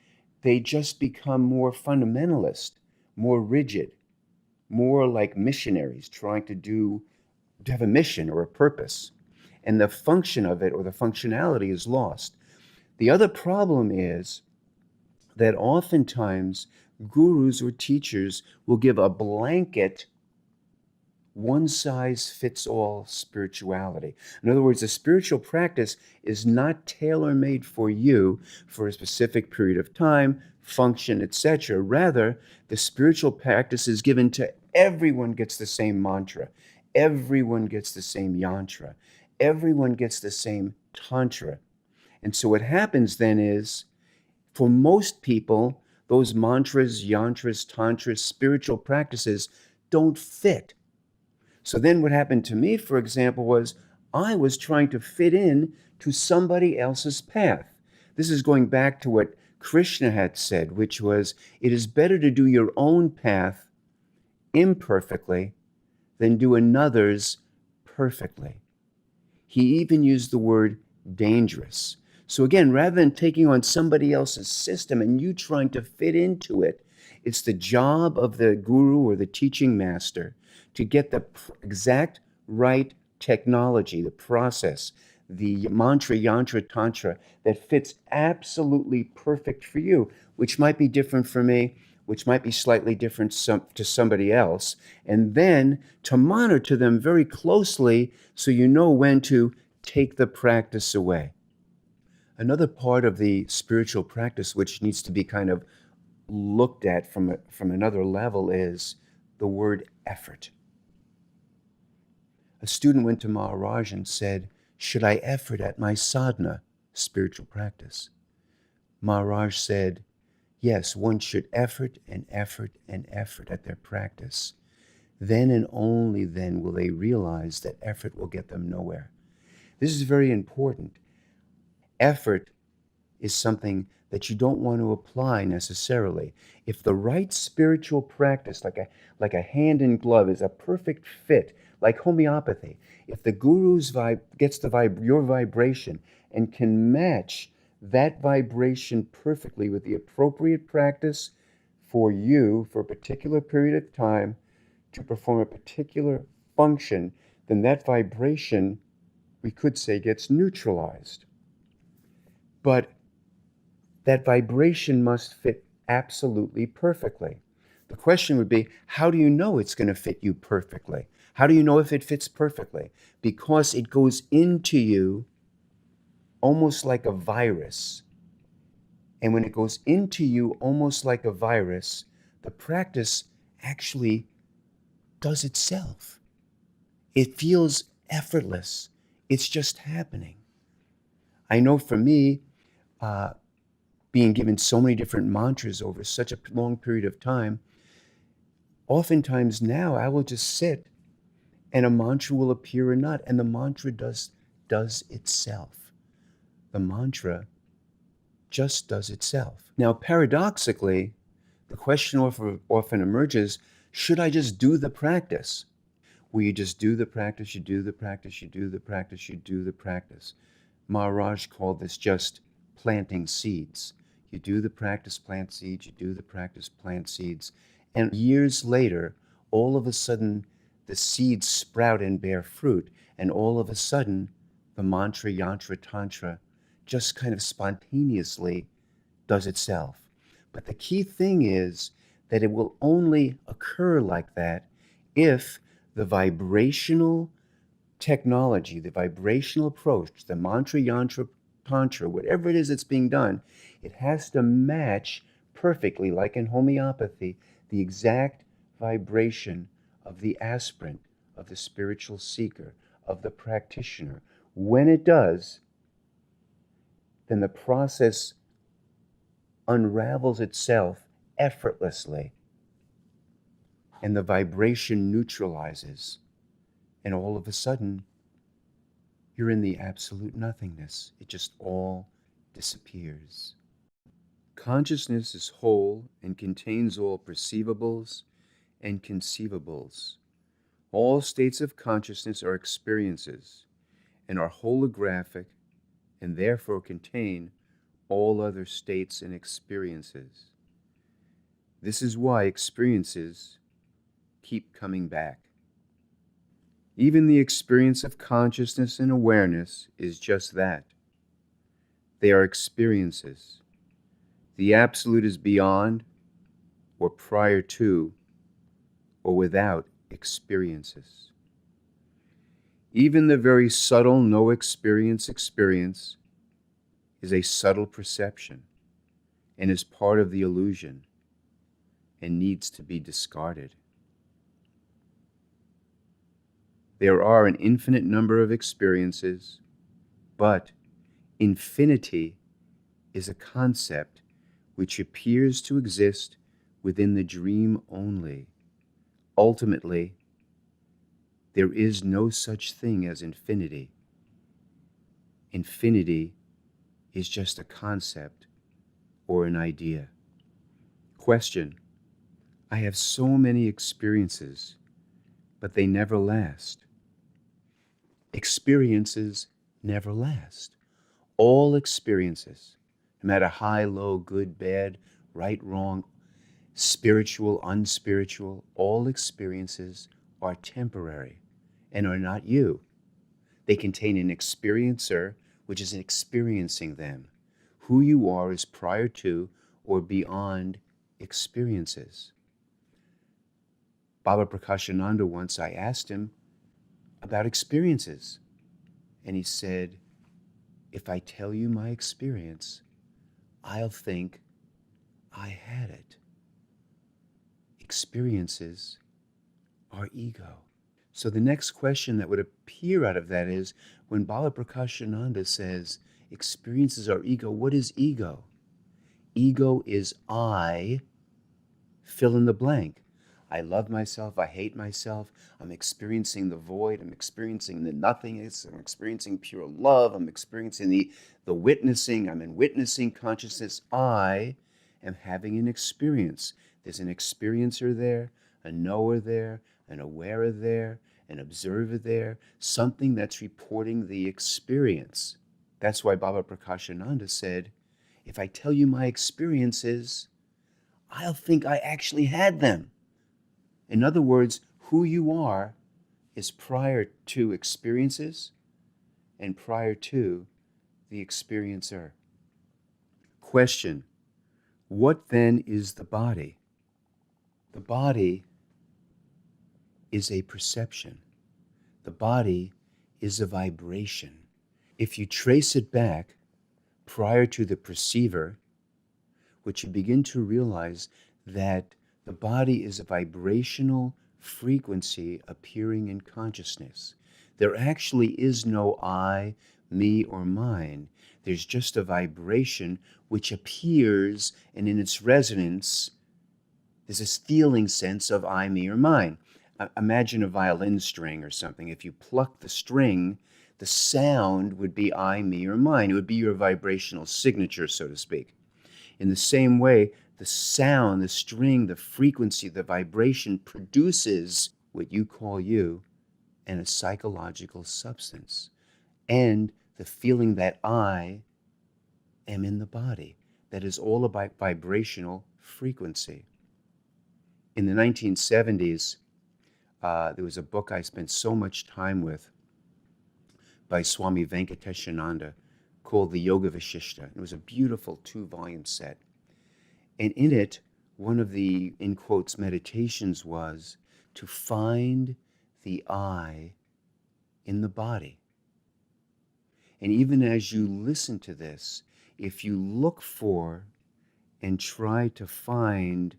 they just become more fundamentalist, more rigid, more like missionaries trying to have a mission or a purpose. And the function of it or the functionality is lost. The other problem is that oftentimes gurus or teachers will give a blanket one-size-fits-all spirituality. In other words, the spiritual practice is not tailor-made for you for a specific period of time, function, etc. Rather, the spiritual practice is given to everyone gets the same mantra. Everyone gets the same yantra. Everyone gets the same tantra. And so what happens then is, for most people, those mantras, yantras, tantras, spiritual practices don't fit. So then what happened to me, for example, was I was trying to fit in to somebody else's path. This is going back to what Krishna had said, which was, it is better to do your own path imperfectly than do another's perfectly. He even used the word dangerous. So again, rather than taking on somebody else's system and you trying to fit into it, it's the job of the guru or the teaching master to get the exact right technology, the process, the mantra, yantra, tantra that fits absolutely perfect for you, which might be different for me, which might be slightly different to somebody else, and then to monitor them very closely so you know when to take the practice away. Another part of the spiritual practice which needs to be kind of looked at from another level is the word effort. A student went to Maharaj and said, should I effort at my sadhana, spiritual practice? Maharaj said, yes, one should effort and effort and effort at their practice. Then and only then will they realize that effort will get them nowhere. This is very important. Effort is something that you don't want to apply necessarily. If the right spiritual practice, like a hand in glove, is a perfect fit, like homeopathy, if the guru's gets your vibration and can match that vibration perfectly with the appropriate practice for you for a particular period of time to perform a particular function, then that vibration, we could say, gets neutralized. But that vibration must fit absolutely perfectly. The question would be, how do you know it's going to fit you perfectly? How do you know if it fits perfectly? Because it goes into you almost like a virus. And when it goes into you almost like a virus, the practice actually does itself. It feels effortless. It's just happening. I know for me, being given so many different mantras over such a long period of time, oftentimes now I will just sit and a mantra will appear or not, and the mantra does itself. The mantra just does itself. Now, paradoxically, the question often emerges, should I just do the practice? Will you just do the practice, you do the practice, you do the practice, you do the practice? Maharaj called this just planting seeds. You do the practice, plant seeds, you do the practice, plant seeds. And years later, all of a sudden, the seeds sprout and bear fruit. And all of a sudden, the mantra, yantra, tantra just kind of spontaneously does itself. But the key thing is that it will only occur like that if the vibrational technology, the vibrational approach, the mantra, yantra, tantra, whatever it is that's being done, it has to match perfectly, like in homeopathy, the exact vibration of the aspirant, of the spiritual seeker, of the practitioner. When it does, then the process unravels itself effortlessly. and the vibration neutralizes, and all of a sudden, you're in the absolute nothingness. It just all disappears. Consciousness is whole and contains all perceivables and conceivables. All states of consciousness are experiences and are holographic and therefore contain all other states and experiences. This is why experiences keep coming back. Even the experience of consciousness and awareness is just that. They are experiences. The absolute is beyond, or prior to, or without experiences. Even the very subtle no experience is a subtle perception and is part of the illusion and needs to be discarded. There are an infinite number of experiences, but infinity is a concept which appears to exist within the dream only. Ultimately, there is no such thing as infinity. Infinity is just a concept or an idea. Question: I have so many experiences, but they never last. Experiences never last. All experiences, no matter high, low, good, bad, right, wrong, spiritual, unspiritual, all experiences are temporary and are not you. They contain an experiencer, which is experiencing them. Who you are is prior to or beyond experiences. Baba Prakashananda, once I asked him about experiences, and he said, if I tell you my experience, I'll think I had it. Experiences are ego. So the next question that would appear out of that is, when Baba Prakashananda says experiences are ego, what is ego? Ego is I, fill in the blank. I love myself, I hate myself, I'm experiencing the void, I'm experiencing the nothingness, I'm experiencing pure love, I'm experiencing the witnessing, I'm in witnessing consciousness. I am having an experience. There's an experiencer there, a knower there, an awarer there, an observer there, something that's reporting the experience. That's why Baba Prakashananda said, if I tell you my experiences, I'll think I actually had them. In other words, who you are is prior to experiences and prior to the experiencer. Question: what then is the body? The body is a perception. The body is a vibration. If you trace it back prior to the perceiver, what you begin to realize that the body is a vibrational frequency appearing in consciousness. There actually is no I, me, or mine. There's just a vibration which appears, and in its resonance, there's this feeling sense of I, me, or mine. Imagine a violin string or something. If you pluck the string, the sound would be I, me, or mine. It would be your vibrational signature, so to speak. In the same way, the sound, the string, the frequency, the vibration produces what you call you and a psychological substance. And the feeling that I am in the body. That is all about vibrational frequency. In the 1970s, there was a book I spent so much time with by Swami Venkateshananda called The Yoga Vashishta. It was a beautiful 2-volume set. And in it, one of the, in quotes, meditations was to find the I in the body. And even as you listen to this, if you look for and try to find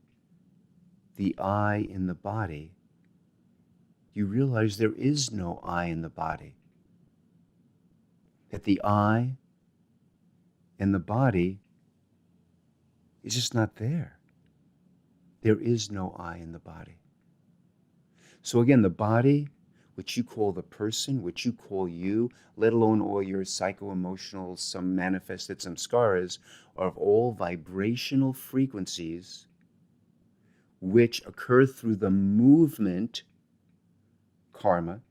the I in the body, you realize there is no I in the body. That the I and the body is just not there. There is no I in the body. So again, the body, which you call the person, which you call you, let alone all your psycho-emotional, some manifested samskaras, are of all vibrational frequencies which occur through the movement karma,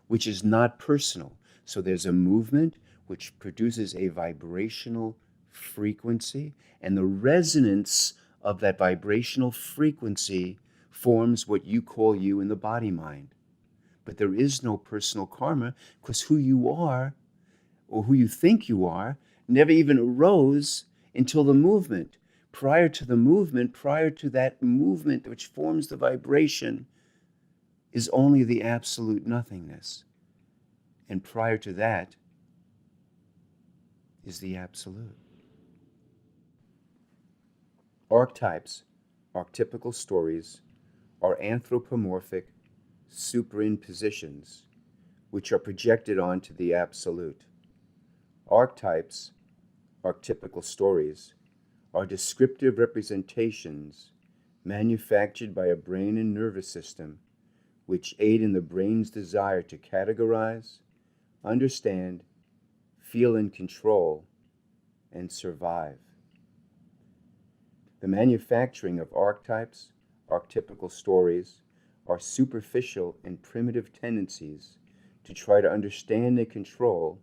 which is not personal. So there's a movement which produces a vibrational frequency, and the resonance of that vibrational frequency forms what you call you in the body mind. But there is no personal karma, because who you are, or who you think you are, never even arose until the movement. Prior to the movement, prior to that movement which forms the vibration, is only the absolute nothingness. And prior to that is the absolute. Archetypes, archetypical stories, are anthropomorphic superimpositions which are projected onto the absolute. Archetypes, archetypical stories, are descriptive representations manufactured by a brain and nervous system which aid in the brain's desire to categorize, understand, feel and control, and survive. The manufacturing of archetypes, archetypical stories, are superficial and primitive tendencies to try to understand and control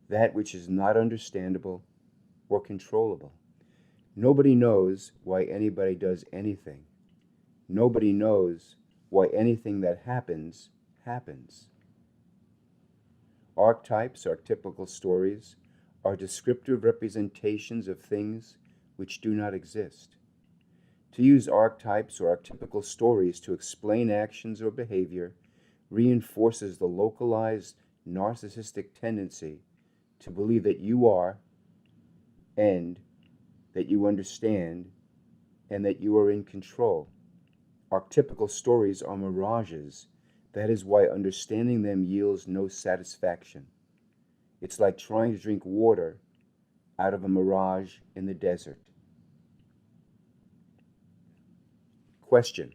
that which is not understandable or controllable. Nobody knows why anybody does anything. Nobody knows why anything that happens, happens. Archetypes, archetypical stories, are descriptive representations of things which do not exist. To use archetypes or archetypical stories to explain actions or behavior reinforces the localized narcissistic tendency to believe that you are, and that you understand, and that you are in control. Archetypical stories are mirages. That is why understanding them yields no satisfaction. It's like trying to drink water out of a mirage in the desert. Question.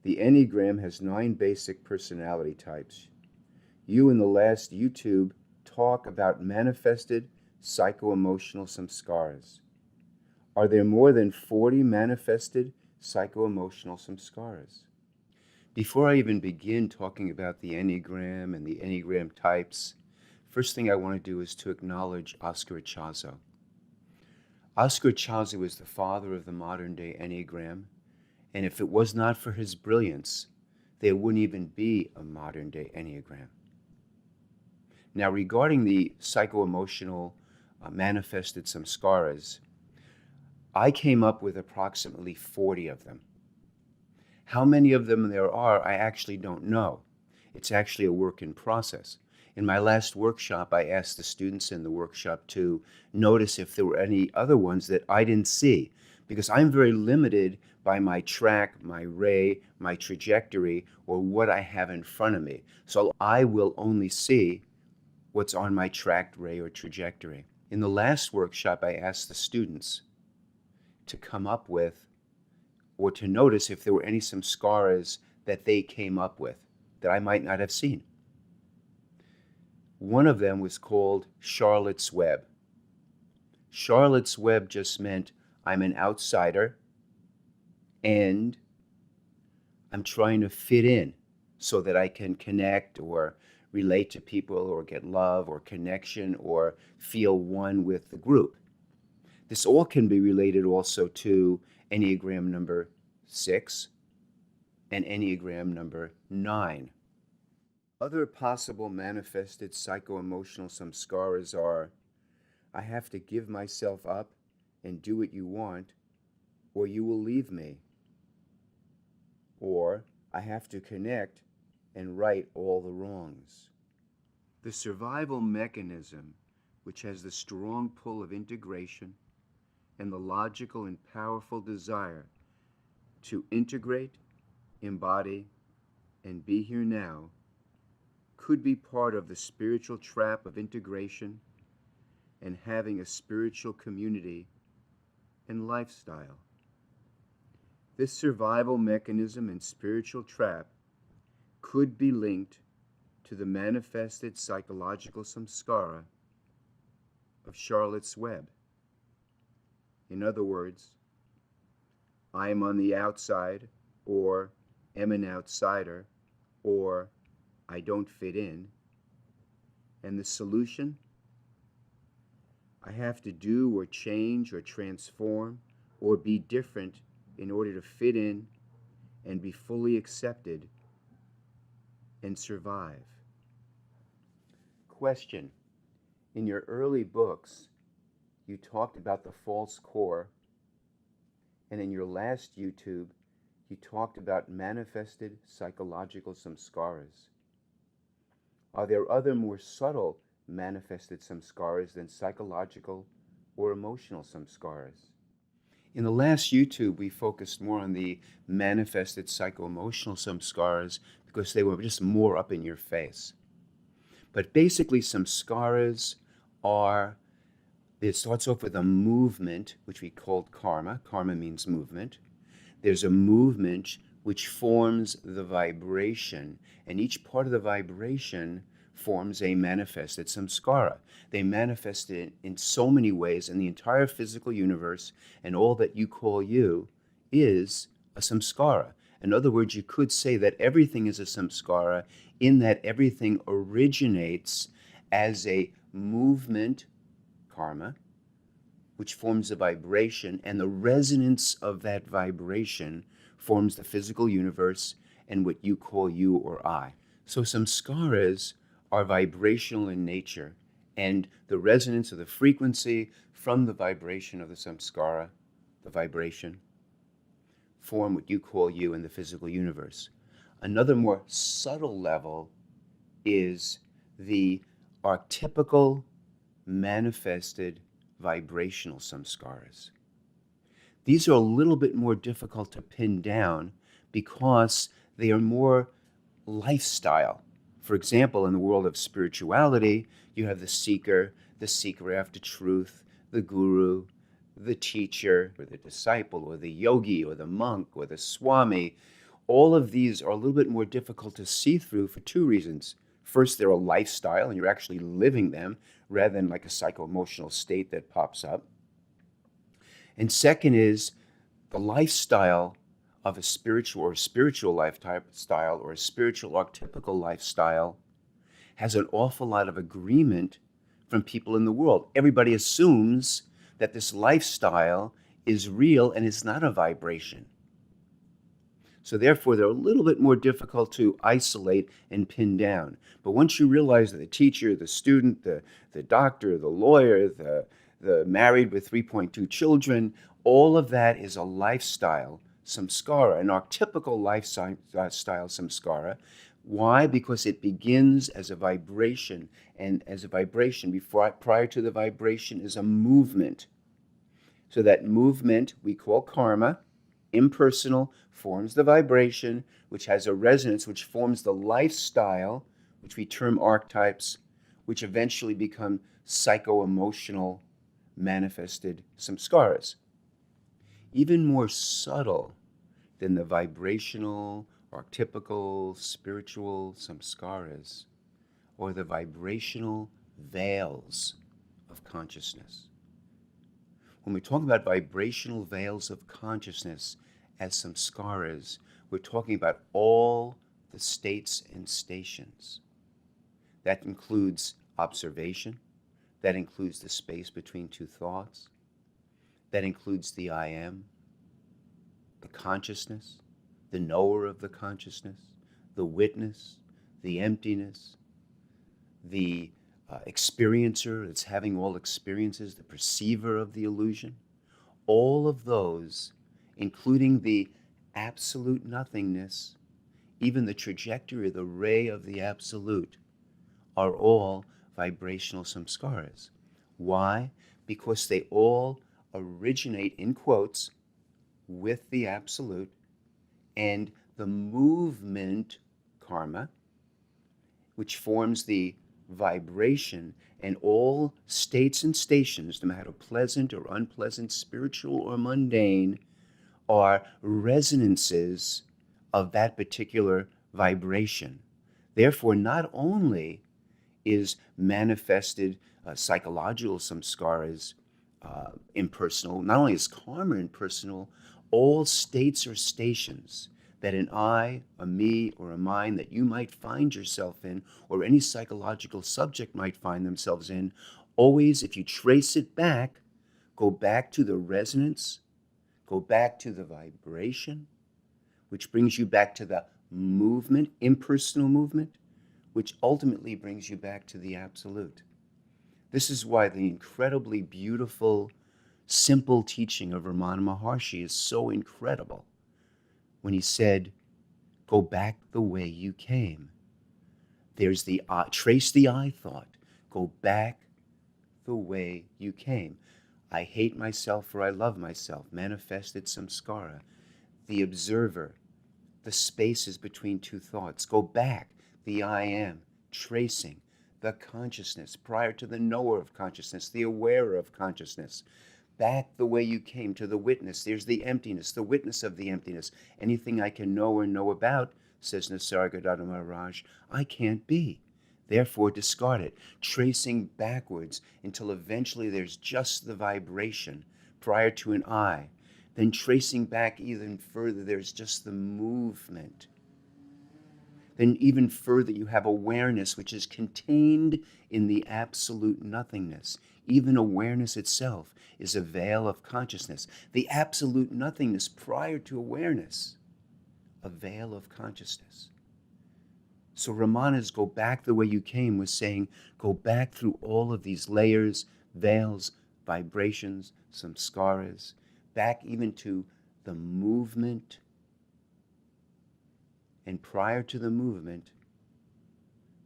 The Enneagram has 9 basic personality types. You in the last YouTube talk about manifested psycho-emotional samskaras. Are there more than 40 manifested psycho-emotional samskaras? Before I even begin talking about the Enneagram and the Enneagram types, first thing I want to do is to acknowledge Oscar Ichazo. Oscar Ichazo is the father of the modern-day Enneagram, and if it was not for his brilliance, there wouldn't even be a modern-day Enneagram. Now, regarding the psycho-emotional manifested samskaras, I came up with approximately 40 of them. How many of them there are, I actually don't know. It's actually a work in process. In my last workshop, I asked the students in the workshop to notice if there were any other ones that I didn't see, because I'm very limited by my track, my ray, my trajectory, or what I have in front of me. So I will only see what's on my track, ray, or trajectory. In the last workshop, I asked the students to come up with, or to notice if there were any samskaras that they came up with that I might not have seen. One of them was called Charlotte's Web. Charlotte's Web just meant I'm an outsider and I'm trying to fit in so that I can connect or relate to people or get love or connection or feel one with the group. This all can be related also to Enneagram number 6 and Enneagram number 9. Other possible manifested psycho-emotional samskaras are, I have to give myself up and do what you want, or you will leave me. Or, I have to connect and right all the wrongs. The survival mechanism, which has the strong pull of integration and the logical and powerful desire to integrate, embody, and be here now, could be part of the spiritual trap of integration and having a spiritual community and lifestyle. This survival mechanism and spiritual trap could be linked to the manifested psychological samskara of Charlotte's Web. In other words, I am on the outside, or am an outsider, or I don't fit in. And the solution? I have to do or change or transform or be different in order to fit in and be fully accepted and survive. Question. In your early books, you talked about the false core, and in your last YouTube, you talked about manifested psychological samskaras. Are there other more subtle manifested samskaras than psychological or emotional samskaras? In the last YouTube, we focused more on the manifested psycho-emotional samskaras because they were just more up in your face. But basically, samskaras are, it starts off with a movement, which we called karma. Karma means movement. There's a movement which forms the vibration, and each part of the vibration forms a manifested samskara. They manifest it in so many ways, and the entire physical universe and all that you call you is a samskara. In other words, you could say that everything is a samskara in that everything originates as a movement, karma, which forms a vibration, and the resonance of that vibration forms the physical universe and what you call you or I. So samskaras are vibrational in nature, and the resonance of the frequency from the vibration of the samskara, the vibration, form what you call you in the physical universe. Another more subtle level is the archetypical manifested vibrational samskaras. These are a little bit more difficult to pin down because they are more lifestyle. For example, in the world of spirituality, you have the seeker after truth, the guru, the teacher, or the disciple, or the yogi, or the monk, or the swami. All of these are a little bit more difficult to see through for two reasons. First, they're a lifestyle, and you're actually living them, rather than like a psycho-emotional state that pops up. And second is the lifestyle of a spiritual lifestyle or a spiritual archetypical lifestyle has an awful lot of agreement from people in the world. Everybody assumes that this lifestyle is real and it's not a vibration. So therefore, they're a little bit more difficult to isolate and pin down. But once you realize that the teacher, the student, the doctor, the lawyer, the married with 3.2 children, all of that is a lifestyle samskara, an archetypical lifestyle samskara. Why? Because it begins as a vibration, and as a vibration, prior to the vibration is a movement. So that movement we call karma, impersonal, forms the vibration, which has a resonance, which forms the lifestyle, which we term archetypes, which eventually become psycho-emotional manifested samskaras. Even more subtle than the vibrational, archetypical, spiritual samskaras, or the vibrational veils of consciousness. When we talk about vibrational veils of consciousness as samskaras, we're talking about all the states and stations. That includes observation, that includes the space between two thoughts, that includes the I am, the consciousness, the knower of the consciousness, the witness, the emptiness, the experiencer that's having all experiences, the perceiver of the illusion. All of those, including the absolute nothingness, even the trajectory, the ray of the absolute, are all vibrational samskaras. Why? Because they all originate, in quotes, with the absolute, and the movement karma, which forms the vibration, and all states and stations, no matter pleasant or unpleasant, spiritual or mundane, are resonances of that particular vibration. Therefore, not only is manifested psychological samskaras impersonal, not only is karma impersonal, all states or stations that an I, a me, or a mind that you might find yourself in, or any psychological subject might find themselves in, always, if you trace it back, go back to the resonance, go back to the vibration, which brings you back to the movement, impersonal movement, which ultimately brings you back to the absolute. This is why the incredibly beautiful, simple teaching of Ramana Maharshi is so incredible. When he said, go back the way you came. There's the trace the I thought. Go back the way you came. I hate myself or I love myself. Manifested samskara. The observer. The spaces between two thoughts. Go back. The I am. Tracing. The consciousness prior to the knower of consciousness. The aware of consciousness. Back the way you came to the witness. There's the emptiness, the witness of the emptiness. Anything I can know or know about, says Nisargadattovi Maharádžovi, I can't be. Therefore, discard it, tracing backwards until eventually there's just the vibration prior to an I. Then tracing back even further, there's just the movement. Then even further, you have awareness, which is contained in the absolute nothingness. Even awareness itself is a veil of consciousness. The absolute nothingness prior to awareness, a veil of consciousness. So Ramana's go back the way you came was saying, go back through all of these layers, veils, vibrations, samskaras, back even to the movement. And prior to the movement,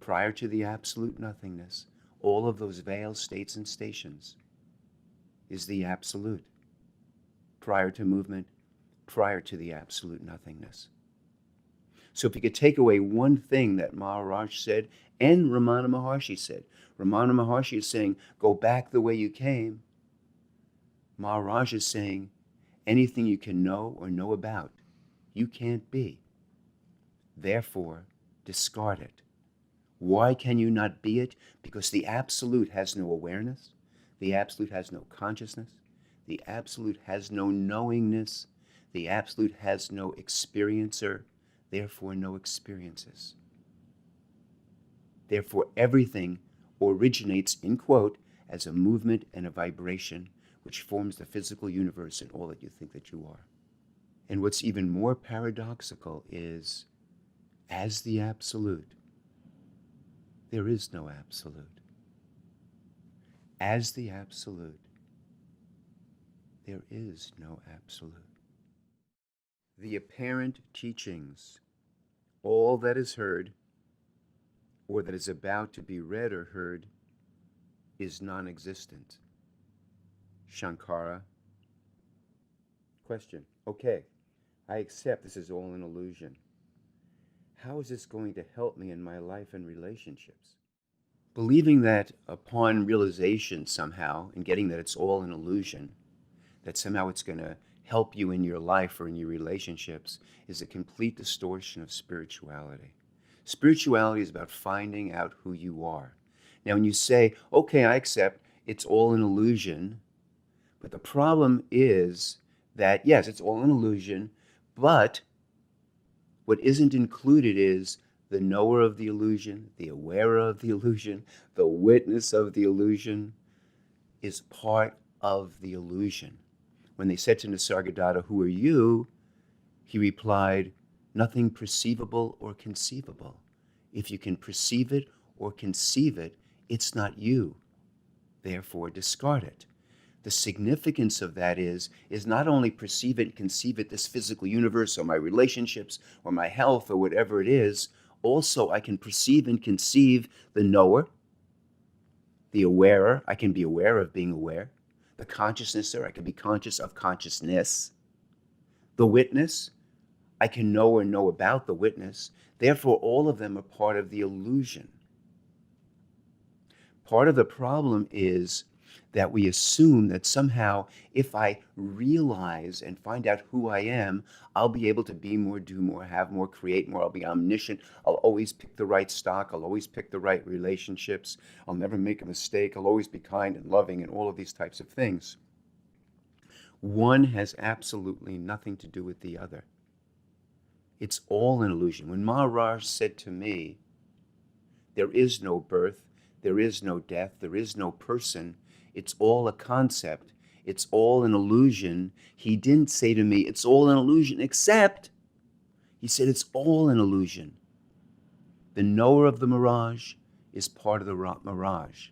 prior to the absolute nothingness, all of those veils, states, and stations is the absolute. Prior to movement, prior to the absolute nothingness. So if you could take away one thing that Maharaj said and Ramana Maharshi said, Ramana Maharshi is saying, go back the way you came. Maharaj is saying, anything you can know or know about, you can't be. Therefore, discard it. Why can you not be it? Because the absolute has no awareness. The absolute has no consciousness. The absolute has no knowingness. The absolute has no experiencer. Therefore, no experiences. Therefore, everything originates, in quote, as a movement and a vibration which forms the physical universe and all that you think that you are. And what's even more paradoxical is, as the absolute, there is no absolute. As the absolute, there is no absolute. The apparent teachings, all that is heard, or that is about to be read or heard, is non-existent. Shankara. Question. Okay, I accept this is all an illusion. How is this going to help me in my life and relationships? Believing that upon realization somehow, and getting that it's all an illusion, that somehow it's going to help you in your life or in your relationships, is a complete distortion of spirituality. Spirituality is about finding out who you are. Now, when you say, okay, I accept, it's all an illusion, but the problem is that, yes, it's all an illusion, but what isn't included is the knower of the illusion, the aware of the illusion, the witness of the illusion is part of the illusion. When they said to Nisargadatta, who are you? He replied, nothing perceivable or conceivable. If you can perceive it or conceive it, it's not you. Therefore, discard it. The significance of that is not only perceive it and conceive it, this physical universe or my relationships or my health or whatever it is, also I can perceive and conceive the knower, the awarer. I can be aware of being aware. The consciousnesser, I can be conscious of consciousness. The witness, I can know or know about the witness. Therefore, all of them are part of the illusion. Part of the problem is that we assume that somehow if I realize and find out who I am, I'll be able to be more, do more, have more, create more. I'll be omniscient. I'll always pick the right stock. I'll always pick the right relationships. I'll never make a mistake. I'll always be kind and loving and all of these types of things. One has absolutely nothing to do with the other. It's all an illusion. When Maharaj said to me, there is no birth, there is no death, there is no person, it's all a concept, it's all an illusion. He didn't say to me, it's all an illusion, except, he said, it's all an illusion. The knower of the mirage is part of the mirage.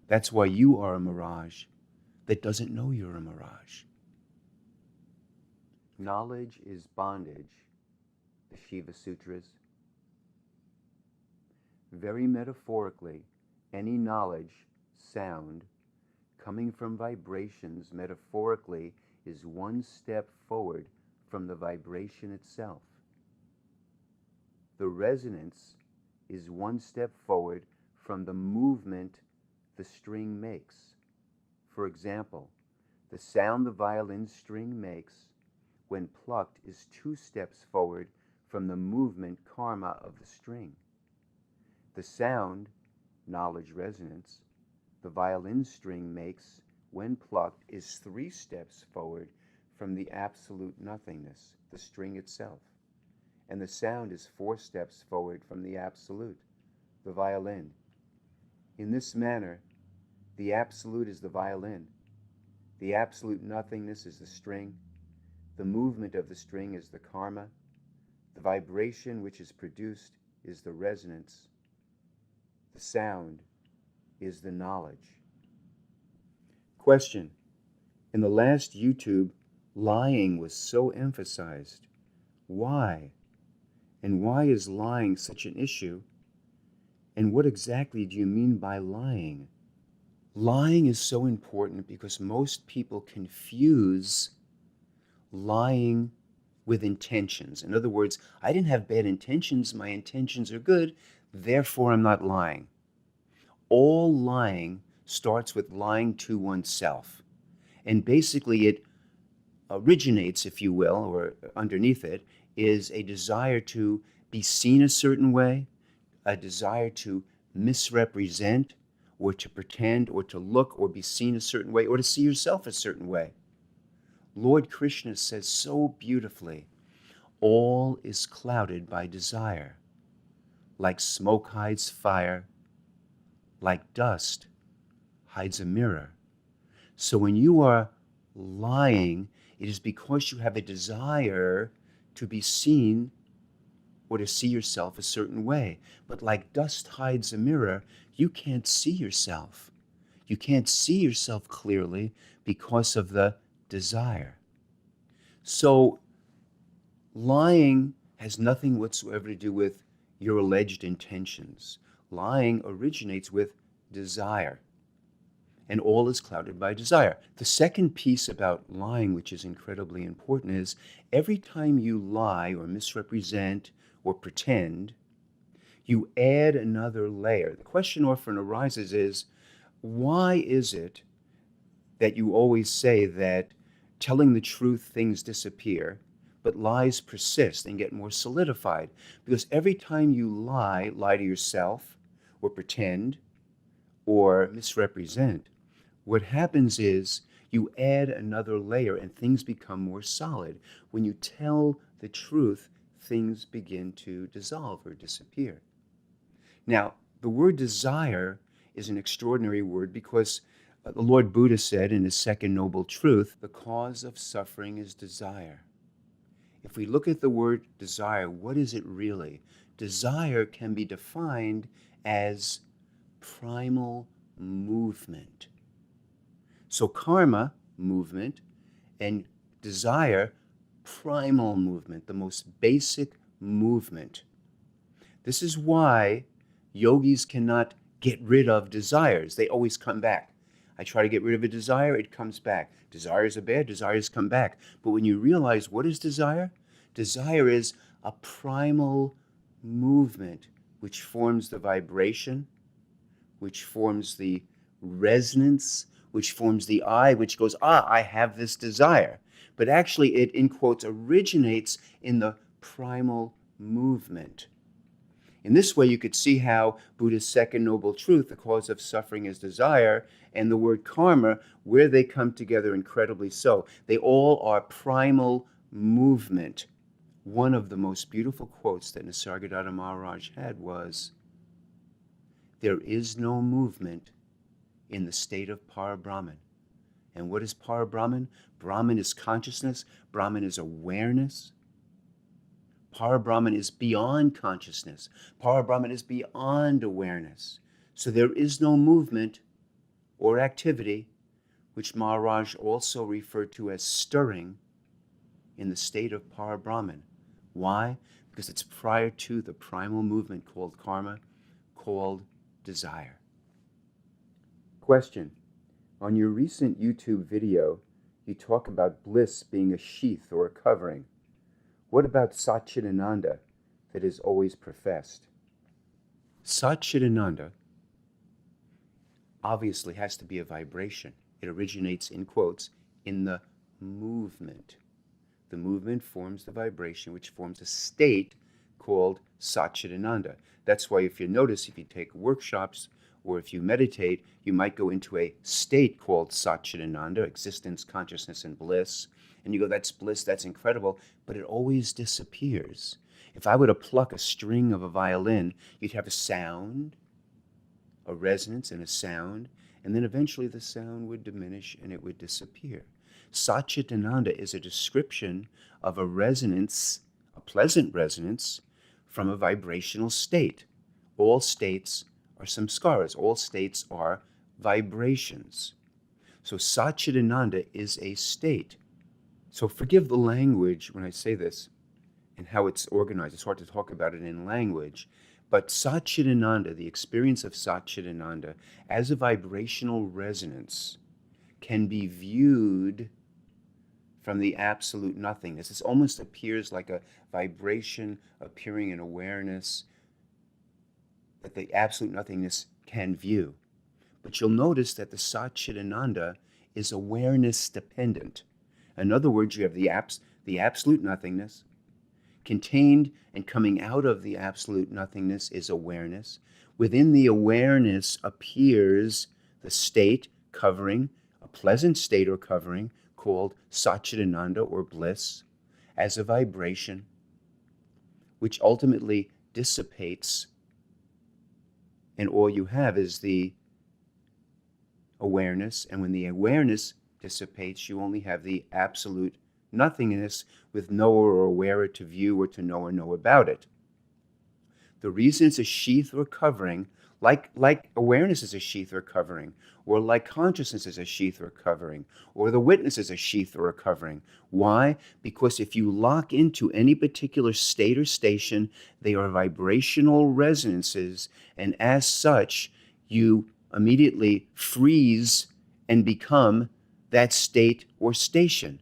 That's why you are a mirage that doesn't know you're a mirage. Knowledge is bondage, the Shiva Sutras. Very metaphorically, any knowledge, sound, coming from vibrations metaphorically is one step forward from the vibration itself. The resonance is one step forward from the movement the string makes. For example, the sound the violin string makes when plucked is 2 steps forward from the movement karma of the string. The sound, knowledge resonance, the violin string makes when plucked is 3 steps forward from the absolute nothingness, the string itself. And the sound is 4 steps forward from the absolute, the violin. In this manner, the absolute is the violin, the absolute nothingness is the string, the movement of the string is the karma, the vibration which is produced is the resonance, the sound is the knowledge. Question. In the last YouTube, lying was so emphasized. Why? And why is lying such an issue? And what exactly do you mean by lying? Lying is so important because most people confuse lying with intentions. In other words, I didn't have bad intentions, my intentions are good, therefore I'm not lying. All lying starts with lying to oneself. And basically it originates, if you will, or underneath it, is a desire to be seen a certain way, a desire to misrepresent, or to pretend, or to look, or be seen a certain way, or to see yourself a certain way. Lord Krishna says so beautifully, all is clouded by desire. Like smoke hides fire, like dust hides a mirror. So when you are lying, it is because you have a desire to be seen or to see yourself a certain way. But like dust hides a mirror, you can't see yourself. You can't see yourself clearly because of the desire. So lying has nothing whatsoever to do with your alleged intentions. Lying originates with desire, and all is clouded by desire. The second piece about lying, which is incredibly important, is every time you lie or misrepresent or pretend, you add another layer. The question often arises is, why is it that you always say that telling the truth things disappear, but lies persist and get more solidified? Because every time you lie to yourself, or pretend, or misrepresent, what happens is you add another layer and things become more solid. When you tell the truth, things begin to dissolve or disappear. Now, the word desire is an extraordinary word because the Lord Buddha said in his second noble truth, the cause of suffering is desire. If we look at the word desire, what is it really? Desire can be defined as primal movement. So karma, movement, and desire, primal movement, the most basic movement. This is why yogis cannot get rid of desires. They always come back. I try to get rid of a desire, it comes back. Desires are bad, desires come back. But when you realize what is desire? Desire is a primal movement which forms the vibration, which forms the resonance, which forms the I, which goes, I have this desire. But actually it, in quotes, originates in the primal movement. In this way, you could see how Buddha's second noble truth, the cause of suffering is desire, and the word karma, where they come together incredibly so. They all are primal movement. One of the most beautiful quotes that Nisargadattovi Maharaj had was, "There is no movement in the state of Parabrahman." And what is Parabrahman? Brahman is consciousness. Brahman is awareness. Parabrahman is beyond consciousness. Parabrahman is beyond awareness. So there is no movement or activity, which Maharaj also referred to as stirring, in the state of Parabrahman. Why? Because it's prior to the primal movement called karma, called desire. Question. On your recent YouTube video, you talk about bliss being a sheath or a covering. What about Sat-chit-ananda that is always professed? Sat-chit-ananda obviously has to be a vibration. It originates, in quotes, in the movement. The movement forms the vibration, which forms a state called Sat-chit-ananda. That's why if you notice, if you take workshops or if you meditate, you might go into a state called Sat-chit-ananda, existence, consciousness, and bliss. And you go, that's bliss, that's incredible, but it always disappears. If I were to pluck a string of a violin, you'd have a sound, a resonance and a sound, and then eventually the sound would diminish and it would disappear. Sat-chit-ananda is a description of a resonance, a pleasant resonance, from a vibrational state. All states are samskaras. All states are vibrations. So Sat-chit-ananda is a state. So forgive the language when I say this and how it's organized. It's hard to talk about it in language. But Sat-chit-ananda, the experience of Sat-chit-ananda as a vibrational resonance, can be viewed from the absolute nothingness. This almost appears like a vibration appearing in awareness that the absolute nothingness can view. But you'll notice that the Sat-chit-ananda is awareness dependent. In other words, you have the absolute nothingness. Contained and coming out of the absolute nothingness is awareness. Within the awareness appears the state covering, a pleasant state or covering, called Sat-chit-ananda or bliss, as a vibration, which ultimately dissipates, and all you have is the awareness. And when the awareness dissipates, you only have the absolute nothingness with knower or awarer to view or to know or know about it. The reason it's a sheath or covering, like awareness is a sheath or covering, or like consciousness is a sheath or covering, or the witness is a sheath or a covering. Why? Because if you lock into any particular state or station, they are vibrational resonances, and as such, you immediately freeze and become that state or station.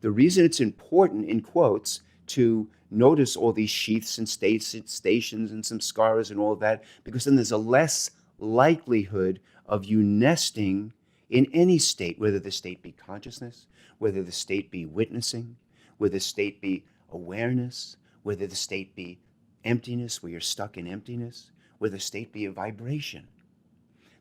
The reason it's important, in quotes, to notice all these sheaths and states and stations and samskaras and all of that, because then there's a less likelihood of you nesting in any state, whether the state be consciousness, whether the state be witnessing, whether the state be awareness, whether the state be emptiness, where you're stuck in emptiness, whether the state be a vibration.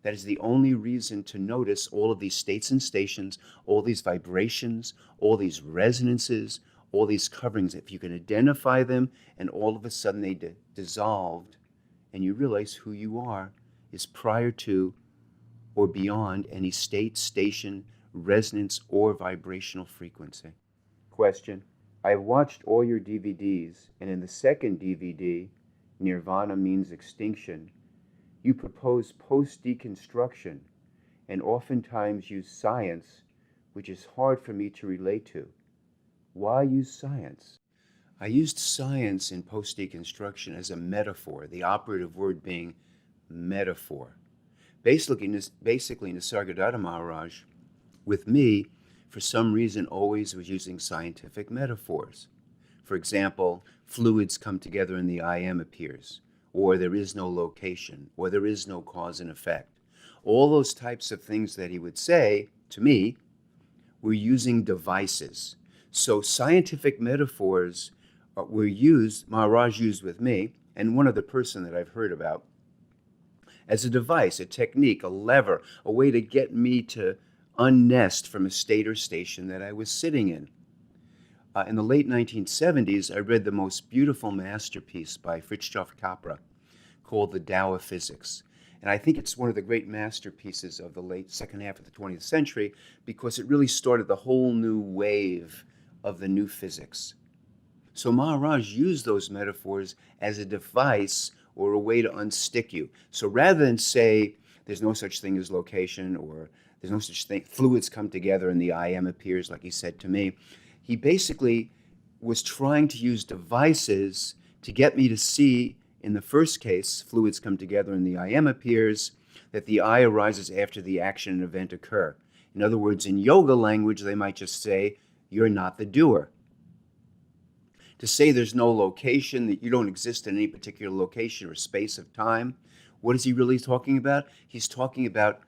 That is the only reason to notice all of these states and stations, all these vibrations, all these resonances, all these coverings. If you can identify them and all of a sudden they dissolved and you realize who you are is prior to or beyond any state, station, resonance, or vibrational frequency. Question. I have watched all your DVDs, and in the second DVD, Nirvana Means Extinction, you propose post-deconstruction and oftentimes use science, which is hard for me to relate to. Why use science? I used science in post-deconstruction as a metaphor, the operative word being metaphor. Basically, Nisargadattovi Maharaj, with me, for some reason, always was using scientific metaphors. For example, fluids come together and the I am appears, or there is no location, or there is no cause and effect, all those types of things that he would say to me were using devices. So scientific metaphors were used, Maharaj used with me, and one other person that I've heard about, as a device, a technique, a lever, a way to get me to unnest from a state or station that I was sitting in. In the late 1970s, I read the most beautiful masterpiece by Fritjof Capra called The Tao of Physics. And I think it's one of the great masterpieces of the late second half of the 20th century because it really started the whole new wave of the new physics. So Maharaj used those metaphors as a device or a way to unstick you. So rather than say there's no such thing as location or there's no such thing, fluids come together and the I am appears, like he said to me, he basically was trying to use devices to get me to see, in the first case, fluids come together and the I am appears, that the I arises after the action and event occur. In other words, in yoga language, they might just say, you're not the doer. To say there's no location, that you don't exist in any particular location or space of time, what is he really talking about? He's talking about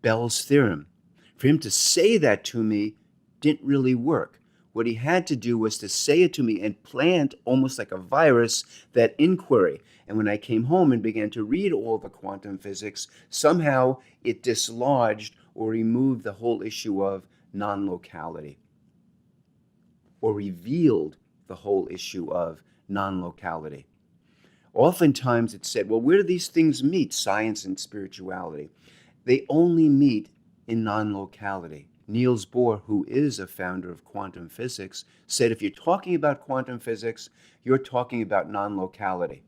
Bell's theorem. For him to say that to me didn't really work. What he had to do was to say it to me and plant, almost like a virus, that inquiry. And when I came home and began to read all the quantum physics, somehow it dislodged or removed the whole issue of non-locality, or revealed the whole issue of non-locality. Oftentimes it's said, well, where do these things meet, science and spirituality? They only meet in non-locality. Niels Bohr, who is a founder of quantum physics, said if you're talking about quantum physics, you're talking about non-locality.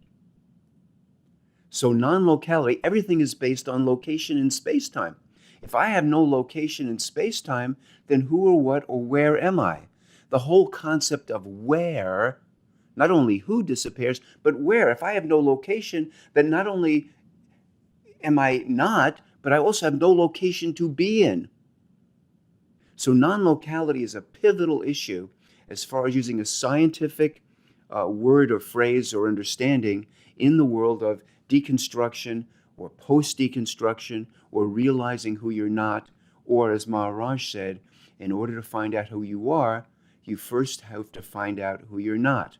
So non-locality, everything is based on location in space-time. If I have no location in space-time, then who or what or where am I? The whole concept of where, not only who disappears, but where. If I have no location, then not only am I not, but I also have no location to be in. So non-locality is a pivotal issue as far as using a scientific word or phrase or understanding in the world of deconstruction or post-deconstruction or realizing who you're not, or as Maharaj said, in order to find out who you are, you first have to find out who you're not.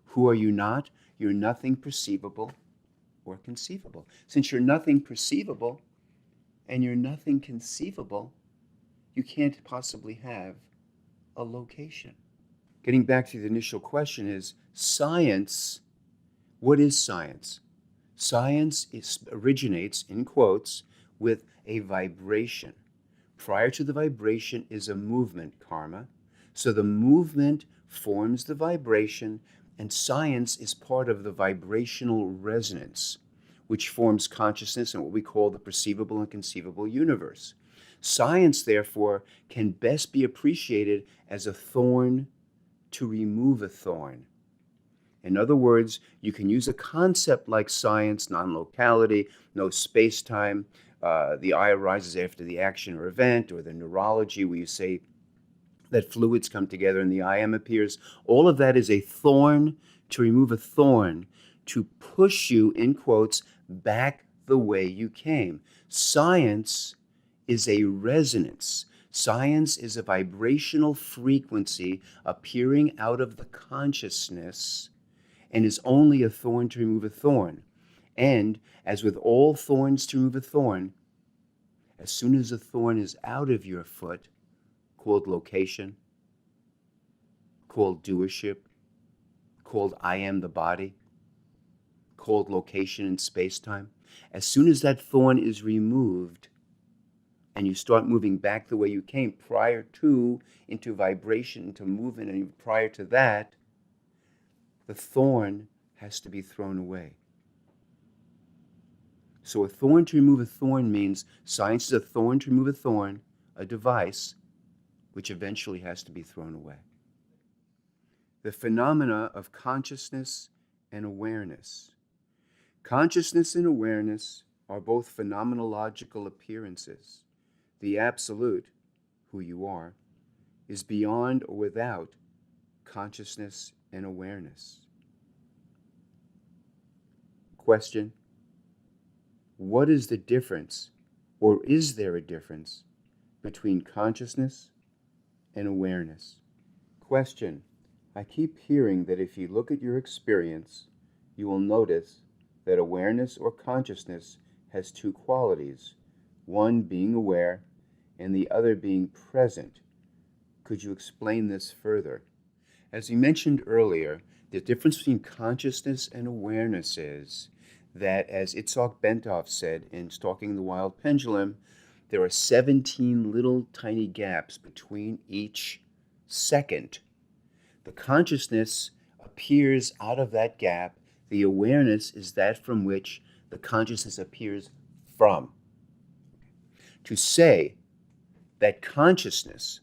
Who are you not? You're nothing perceivable or conceivable. Since you're nothing perceivable and you're nothing conceivable, you can't possibly have a location. Getting back to the initial question is, science, what is science? Science originates, in quotes, with a vibration. Prior to the vibration is a movement, karma. So the movement forms the vibration, and science is part of the vibrational resonance, which forms consciousness and what we call the perceivable and conceivable universe. Science, therefore, can best be appreciated as a thorn to remove a thorn. In other words, you can use a concept like science, non-locality, no space-time, the I arises after the action or event, or the neurology where you say that fluids come together and the I am appears. All of that is a thorn to remove a thorn, to push you, in quotes, back the way you came. Science is a resonance. Science is a vibrational frequency appearing out of the consciousness and is only a thorn to remove a thorn. And as with all thorns to remove a thorn, as soon as a thorn is out of your foot, called location, called doership, called I am the body, called location in space-time, as soon as that thorn is removed, and you start moving back the way you came prior to, into vibration, into movement, and prior to that, the thorn has to be thrown away. So a thorn to remove a thorn means science is a thorn to remove a thorn, a device, which eventually has to be thrown away. The phenomena of consciousness and awareness. Consciousness and awareness are both phenomenological appearances. The absolute, who you are, is beyond or without consciousness and awareness. Question: what is the difference Or is there a difference between consciousness and awareness? Question. I keep hearing that if you look at your experience, you will notice that awareness or consciousness has two qualities, one being aware and the other being present. Could you explain this further? As we mentioned earlier, the difference between consciousness and awareness is that, as Itzhak Bentov said in Stalking the Wild Pendulum, there are 17 little tiny gaps between each second. The consciousness appears out of that gap. The awareness is that from which the consciousness appears from. To say that consciousness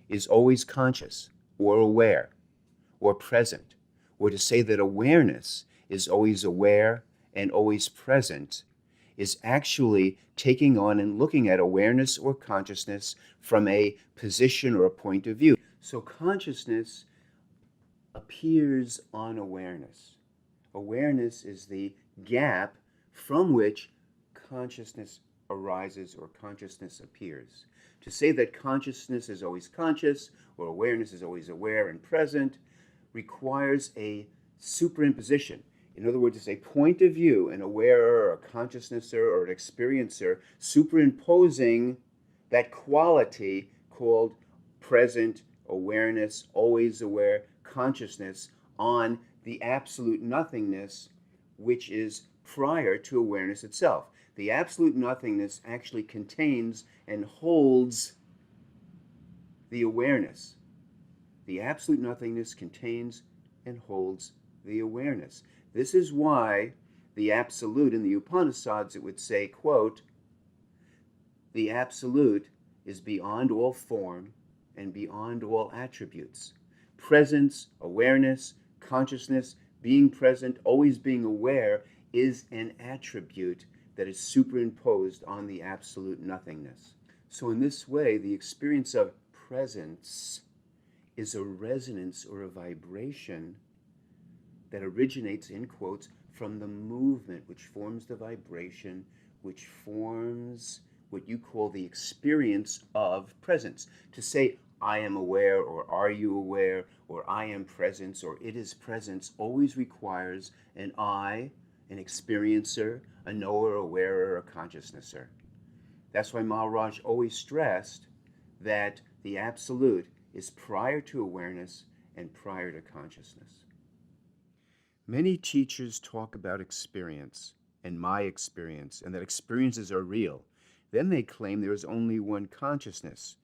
is always conscious or aware or present, or to say that awareness is always aware and always present, is actually taking on and looking at awareness or consciousness from a position or a point of view. So consciousness appears on awareness. Awareness is the gap from which consciousness arises or consciousness appears. To say that consciousness is always conscious or awareness is always aware and present requires a superimposition. In other words, it's a point of view, an awarer, a consciousnesser, or an experiencer superimposing that quality called present, awareness, always aware, consciousness on the absolute nothingness, which is prior to awareness itself. The absolute nothingness actually contains and holds the awareness. The absolute nothingness contains and holds the awareness. This is why the absolute in the Upanishads, it would say, quote, the absolute is beyond all form and beyond all attributes. Presence, awareness, consciousness, being present, always being aware is an attribute that is superimposed on the absolute nothingness. So in this way, the experience of presence is a resonance or a vibration that originates, in quotes, from the movement which forms the vibration, which forms what you call the experience of presence. To say, I am aware, or are you aware, or I am presence, or it is presence, always requires an I, an experiencer, a knower, a wearer, a consciousnesser. That's why Maharaj always stressed that the absolute is prior to awareness and prior to consciousness. Many teachers talk about experience and my experience, and that experiences are real. Then they claim there is only one consciousness.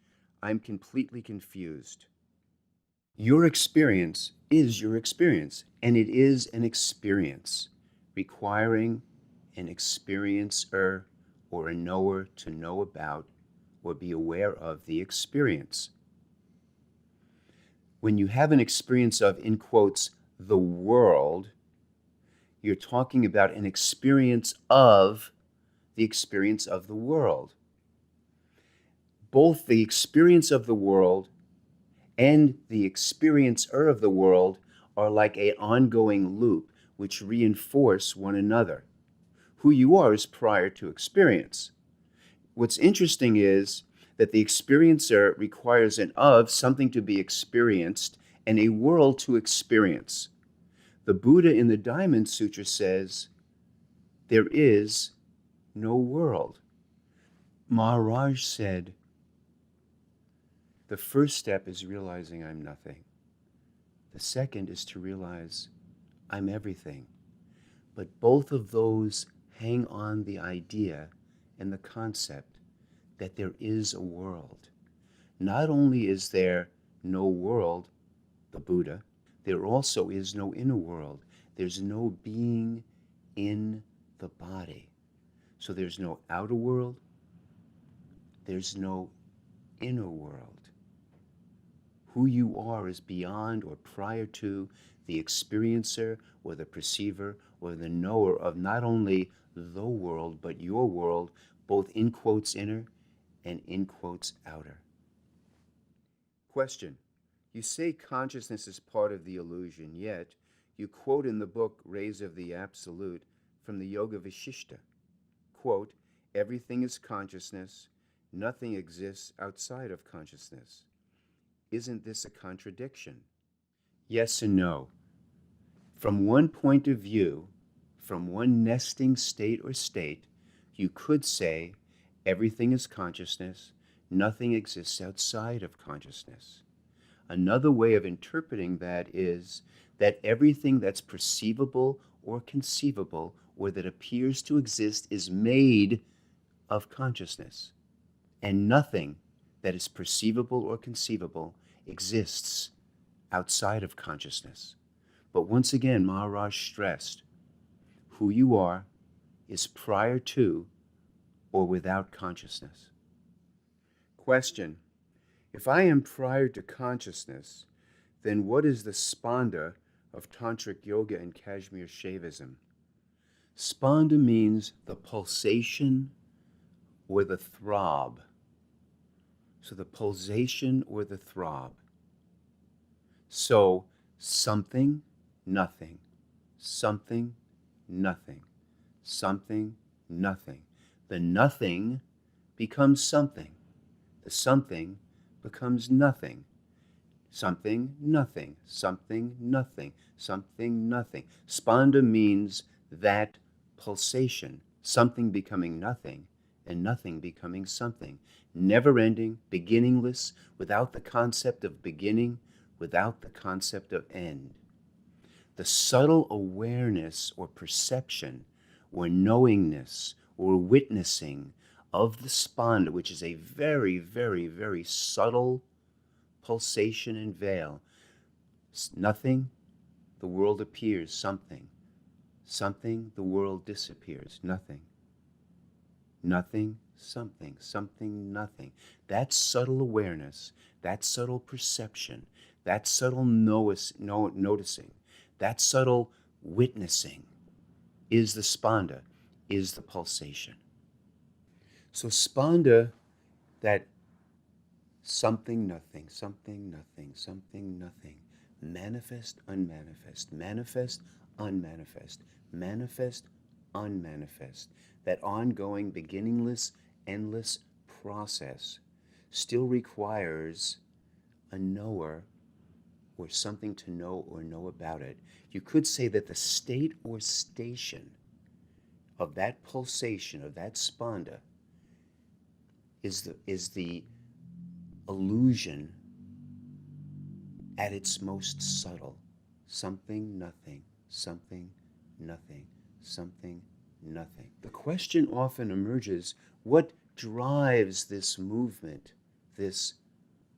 I'm completely confused. Your experience is your experience, and it is an experience requiring an experiencer or a knower to know about or be aware of the experience. When you have an experience of, in quotes, the world, you're talking about an experience of the experience of the world. Both the experience of the world and the experiencer of the world are like an ongoing loop which reinforce one another. Who you are is prior to experience. What's interesting is that the experiencer requires an of, something to be experienced, and a world to experience. The Buddha in the Diamond Sutra says, there is no world. Maharaj said, the first step is realizing I'm nothing. The second is to realize I'm everything. But both of those hang on the idea and the concept that there is a world. Not only is there no world, the Buddha, there also is no inner world. There's no being in the body. So there's no outer world, there's no inner world. Who you are is beyond or prior to the experiencer or the perceiver or the knower of not only the world, but your world, both in quotes inner and in quotes outer. Question. You say consciousness is part of the illusion, yet you quote in the book Rays of the Absolute from the Yoga Vishishta, quote, everything is consciousness, nothing exists outside of consciousness. Isn't this a contradiction? Yes and no. From one point of view, from one nesting state or state, you could say everything is consciousness, nothing exists outside of consciousness. Another way of interpreting that is that everything that's perceivable or conceivable or that appears to exist is made of consciousness, and nothing that is perceivable or conceivable exists outside of consciousness. But once again, Maharaj stressed, who you are is prior to or without consciousness. Question: if I am prior to consciousness, then what is the spanda of Tantric Yoga and Kashmir Shaivism? Spanda means the pulsation or the throb. So the pulsation or the throb. So something, nothing, something, nothing, something, nothing. The nothing becomes something. The something becomes nothing. Something, nothing, something, nothing, something, nothing. Spanda means that pulsation, something becoming nothing, and nothing becoming something. Never-ending, beginningless, without the concept of beginning, without the concept of end. The subtle awareness or perception or knowingness or witnessing of the spanda, which is a very, very, very subtle pulsation and veil. Nothing, the world appears. Something. Something, the world disappears. Nothing. Nothing, something. Something, nothing. That subtle awareness, that subtle perception, that subtle noticing, that subtle witnessing is the spanda, is the pulsation. So spanda, that something, nothing, something, nothing, something, nothing, manifest, unmanifest, manifest, unmanifest, manifest, unmanifest, that ongoing, beginningless, endless process still requires a knower or something to know or know about it. You could say that the state or station of that pulsation, of that spanda, is the illusion at its most subtle. Something, nothing, something, nothing, something, nothing. The question often emerges, what drives this movement, this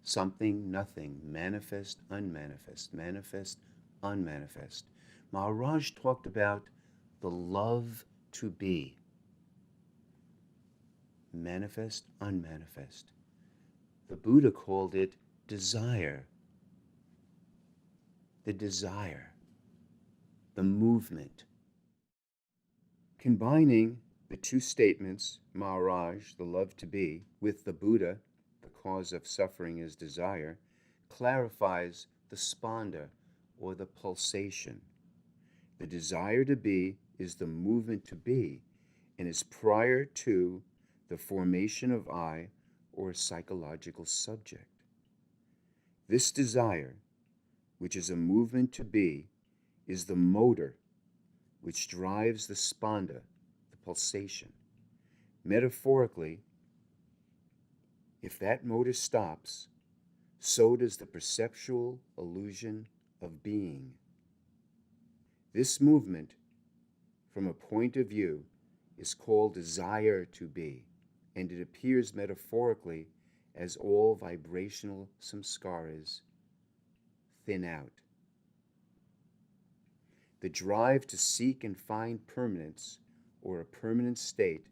something, nothing, manifest, unmanifest, manifest, unmanifest? Maharaj talked about the love to be. Manifest, unmanifest. The Buddha called it desire. The desire, the movement. Combining the two statements, Maharaj, the love to be, with the Buddha, the cause of suffering is desire, clarifies the spanda, or the pulsation. The desire to be is the movement to be, and is prior to the formation of I, or a psychological subject. This desire, which is a movement to be, is the motor which drives the spanda, the pulsation. Metaphorically, if that motor stops, so does the perceptual illusion of being. This movement, from a point of view, is called desire to be, and it appears metaphorically as all vibrational samskaras thin out. The drive to seek and find permanence, or a permanent state,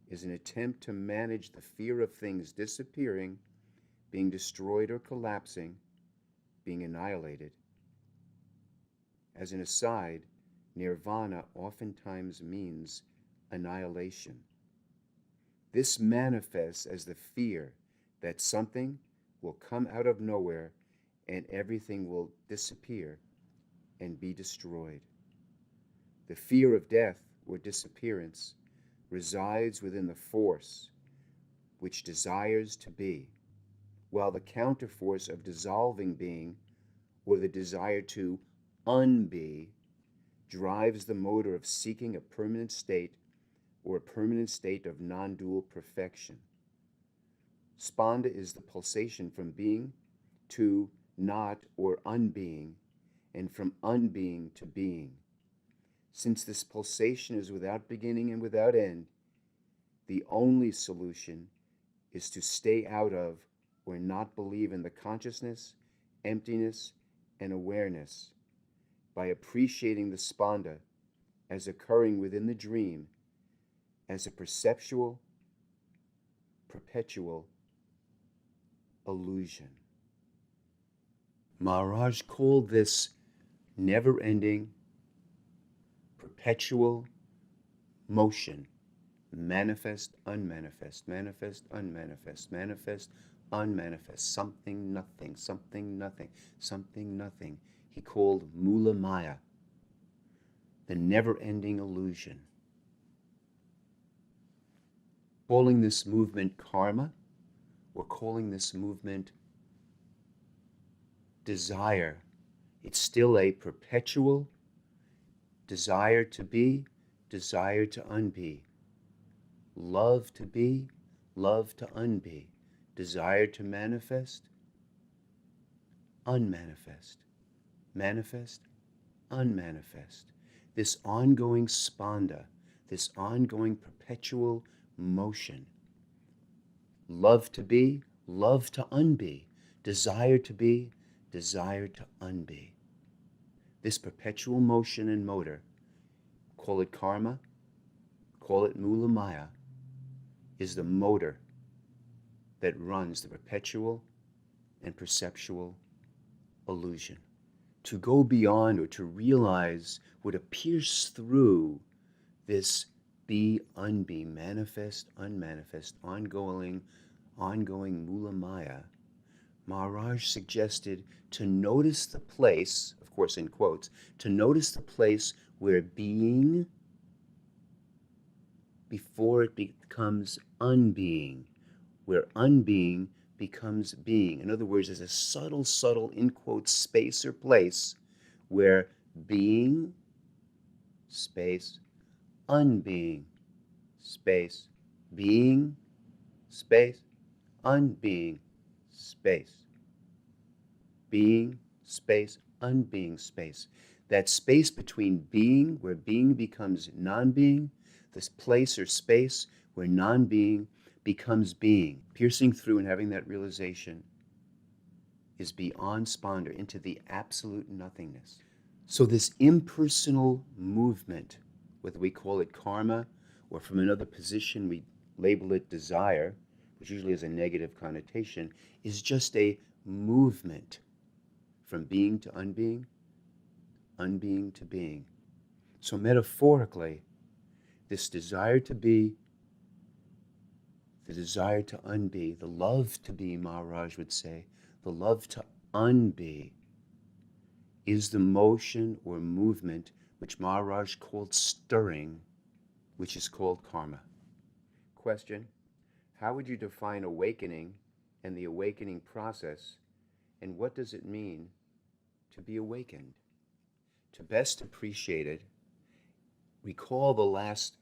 is an attempt to manage the fear of things disappearing, being destroyed or collapsing, being annihilated. As an aside, nirvana oftentimes means annihilation. This manifests as the fear that something will come out of nowhere and everything will disappear and be destroyed. The fear of death or disappearance resides within the force which desires to be, while the counterforce of dissolving being, or the desire to unbe, drives the motor of seeking a permanent state or a permanent state of non-dual perfection. Spanda is the pulsation from being to not or unbeing, and from unbeing to being. Since this pulsation is without beginning and without end, the only solution is to stay out of or not believe in the consciousness, emptiness, and awareness by appreciating the spanda as occurring within the dream as a perceptual, perpetual illusion. Maharaj called this never-ending, perpetual motion, manifest, unmanifest, manifest, unmanifest, manifest, unmanifest, something, nothing, something, nothing, something, nothing. He called Mula Maya, the never-ending illusion. Calling this movement karma, or calling this movement desire, it's still a perpetual desire to be, desire to unbe. Love to be, love to unbe. Desire to manifest, unmanifest. Manifest, unmanifest. This ongoing spanda, this ongoing perpetual motion. Love to be, love to unbe. Desire to be, desire to unbe. This perpetual motion and motor, call it karma, call it mula maya, is the motor that runs the perpetual and perceptual illusion. To go beyond or to realize what appears through this be, unbe, manifest, unmanifest, ongoing mula maya, Maharaj suggested to notice the place, of course in quotes, to notice the place where being, before it becomes unbeing, where unbeing becomes being. In other words, there's a subtle, in quotes, space or place where being, space, unbeing, space, being, space, unbeing, space. Being, space, unbeing, space. That space between being, where being becomes non-being, this place or space where non-being becomes being. Piercing through and having that realization is beyond spanda, into the absolute nothingness. So this impersonal movement, whether we call it karma, or from another position we label it desire, which usually has a negative connotation, is just a movement from being to unbeing, unbeing to being. So metaphorically, this desire to be, the desire to unbe, the love to be, Maharaj would say, the love to unbe, is the motion or movement which Maharaj called stirring, which is called karma. Question: how would you define awakening and the awakening process, and what does it mean to be awakened? To best appreciate it, recall the last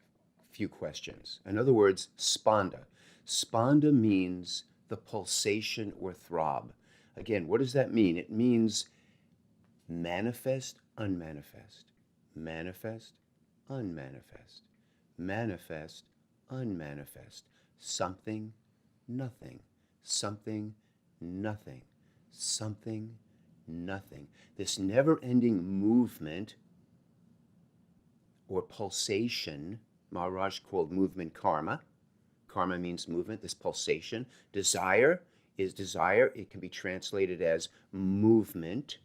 few questions. In other words, spanda. Spanda means the pulsation or throb. Again, what does that mean? It means manifest, unmanifest, manifest, unmanifest, manifest, unmanifest, something, nothing, something, nothing, something, nothing. This never-ending movement or pulsation, Maharaj called movement karma. Karma means movement, this pulsation. Desire is desire. It can be translated as movement.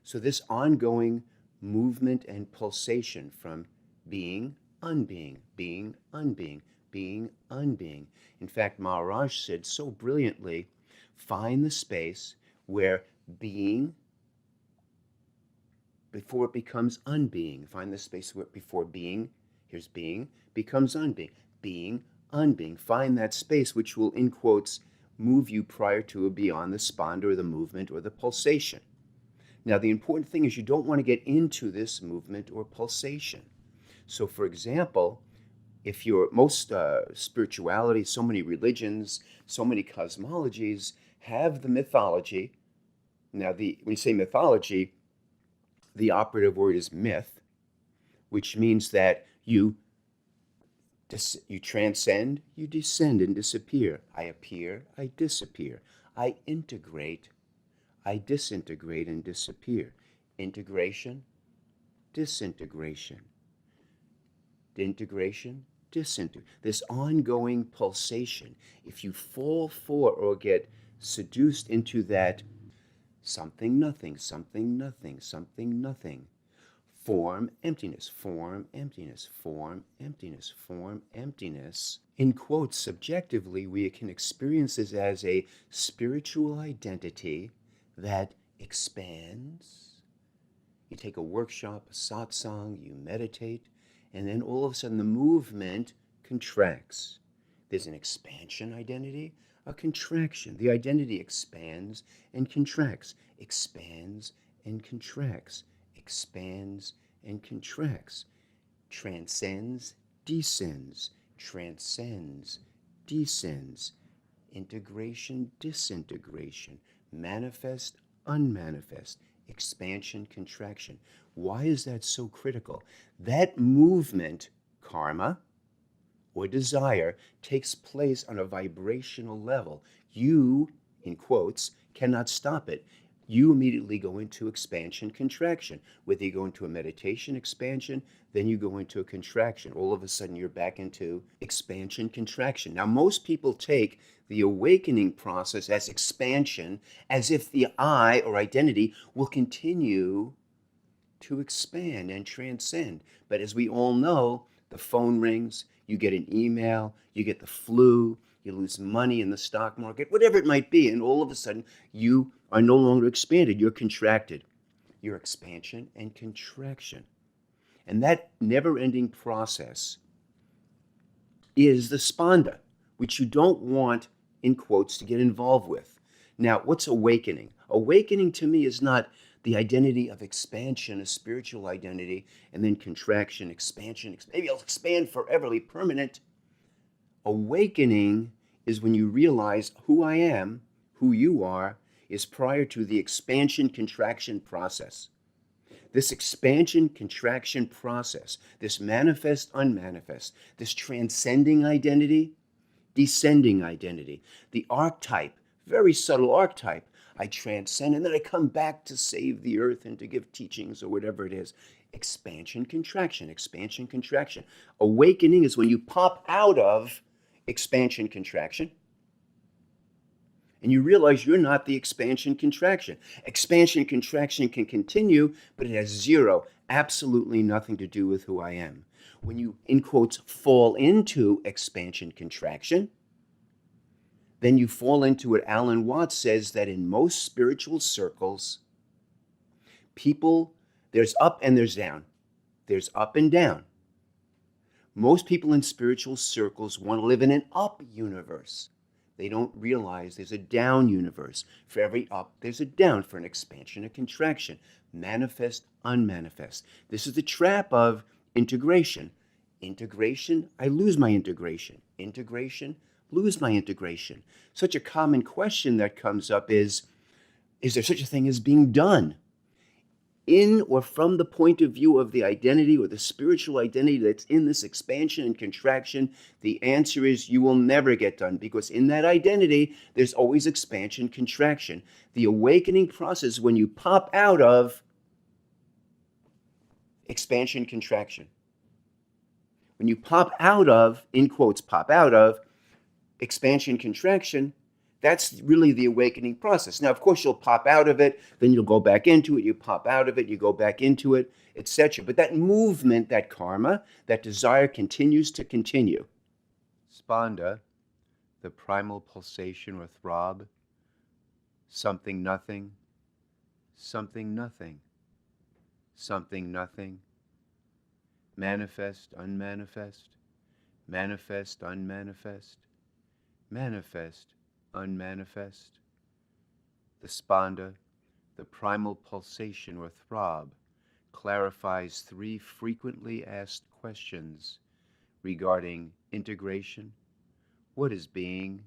So this ongoing movement and pulsation from being, unbeing, being, unbeing, being, unbeing. In fact, Maharaj said so brilliantly, find the space where being, before it becomes unbeing. Find the space where before being, here's being, becomes unbeing. being, unbeing. Find that space which will, in quotes, move you prior to or beyond the spanda or the movement or the pulsation. Now, the important thing is you don't want to get into this movement or pulsation. So, for example, if you're most spirituality, so many religions, so many cosmologies have the mythology. Now, when you say mythology, the operative word is myth, which means that you transcend, you descend and disappear. I appear, I disappear. I integrate, I disintegrate and disappear. Integration, disintegration. Integration, disintegration. This ongoing pulsation. If you fall for or get seduced into that something, nothing, something, nothing, something, nothing, form, emptiness, form, emptiness, form, emptiness, form, emptiness. In quotes, subjectively, we can experience this as a spiritual identity that expands. You take a workshop, a satsang, you meditate, and then all of a sudden the movement contracts. There's an expansion identity, a contraction. The identity expands and contracts, expands and contracts, expands and contracts, transcends, descends, transcends, descends, integration, disintegration, manifest, unmanifest, expansion, contraction. Why is that so critical? That movement, karma, or desire, takes place on a vibrational level. You, in quotes, cannot stop it. You immediately go into expansion, contraction. Whether you go into a meditation expansion, then you go into a contraction. All of a sudden, you're back into expansion, contraction. Now, most people take the awakening process as expansion, as if the I or identity will continue to expand and transcend. But as we all know, the phone rings, you get an email, you get the flu, you lose money in the stock market, whatever it might be, and all of a sudden you are no longer expanded, you're contracted. You're expansion and contraction. And that never-ending process is the spanda, which you don't want, in quotes, to get involved with. Now, what's awakening? Awakening to me is not the identity of expansion, a spiritual identity, and then contraction, expansion, maybe I'll expand forever, be permanent. Awakening is when you realize who I am, who you are, is prior to the expansion-contraction process. This expansion-contraction process, this manifest-unmanifest, this transcending identity, descending identity, the archetype, very subtle archetype, I transcend and then I come back to save the earth and to give teachings or whatever it is. Expansion, contraction, expansion, contraction. Awakening is when you pop out of expansion, contraction, and you realize you're not the expansion, contraction. Expansion, contraction can continue, but it has zero, absolutely nothing to do with who I am. When you, in quotes, fall into expansion, contraction, then you fall into what Alan Watts says, that in most spiritual circles, people, there's up and there's down. There's up and down. Most people in spiritual circles want to live in an up universe. They don't realize there's a down universe. For every up, there's a down, for an expansion, a contraction, manifest, unmanifest. This is the trap of integration. Integration, I lose my integration. Integration, lose my integration. Such a common question that comes up is there such a thing as being done? In or from the point of view of the identity or the spiritual identity that's in this expansion and contraction, the answer is you will never get done, because in that identity, there's always expansion, contraction. The awakening process, when you pop out of expansion, contraction, when you pop out of, in quotes, pop out of expansion, contraction, that's really the awakening process. Now, of course, you'll pop out of it, then you'll go back into it, you pop out of it, you go back into it, etc. But that movement, that karma, that desire continues to continue. Spanda, the primal pulsation or throb, something, nothing, something, nothing, something, nothing, manifest, unmanifest, manifest, unmanifest, manifest, unmanifest. The spanda, the primal pulsation or throb, clarifies three frequently asked questions regarding integration, what is being,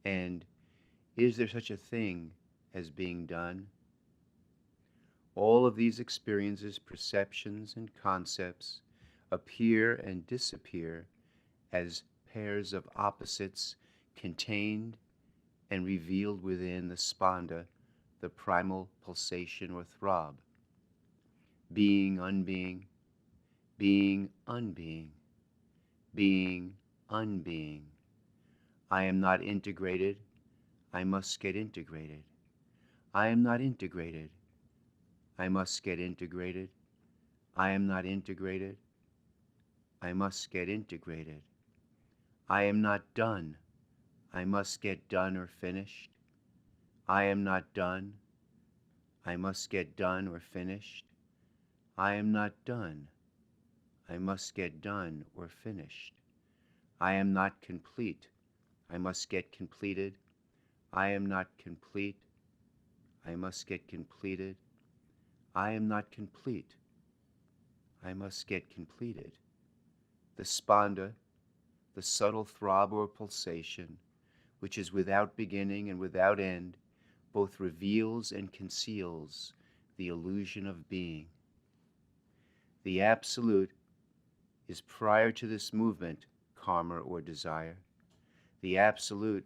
and is there such a thing as being done? All of these experiences, perceptions, and concepts appear and disappear as pairs of opposites contained and revealed within the spanda, the primal pulsation or throb. Being, unbeing, being, unbeing, being, unbeing. I am not integrated, I must get integrated. I am not integrated, I must get integrated. I am not integrated, I must get integrated. I am not done, I must get done or finished. I am not done, I must get done or finished. I am not done, I must get done or finished. I am not complete, I must get completed. I am not complete, I must get completed. I am not complete, I must get completed. The spanda, the subtle throb or pulsation, which is without beginning and without end, both reveals and conceals the illusion of being. The Absolute is prior to this movement, karma or desire. The Absolute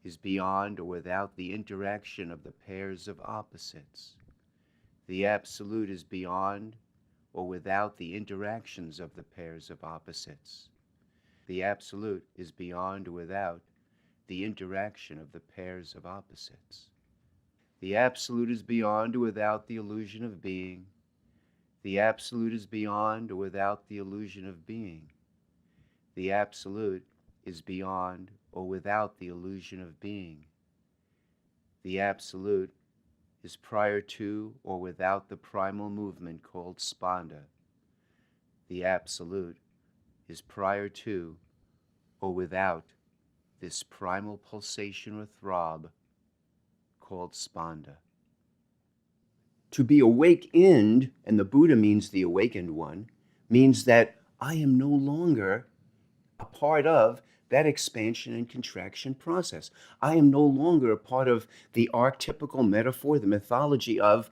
is beyond or without the interaction of the pairs of opposites. The Absolute is beyond or without the interactions of the pairs of opposites. The Absolute is beyond or without the interaction of the pairs of opposites. The Absolute is beyond or without the illusion of being. The Absolute is beyond or without the illusion of being. The Absolute is beyond or without the illusion of being. The Absolute is prior to or without the primal movement called spanda. The Absolute is prior to or without this primal pulsation or throb called spanda. To be awakened, and the Buddha means the awakened one, means that I am no longer a part of that expansion and contraction process. I am no longer a part of the archetypical metaphor, the mythology of,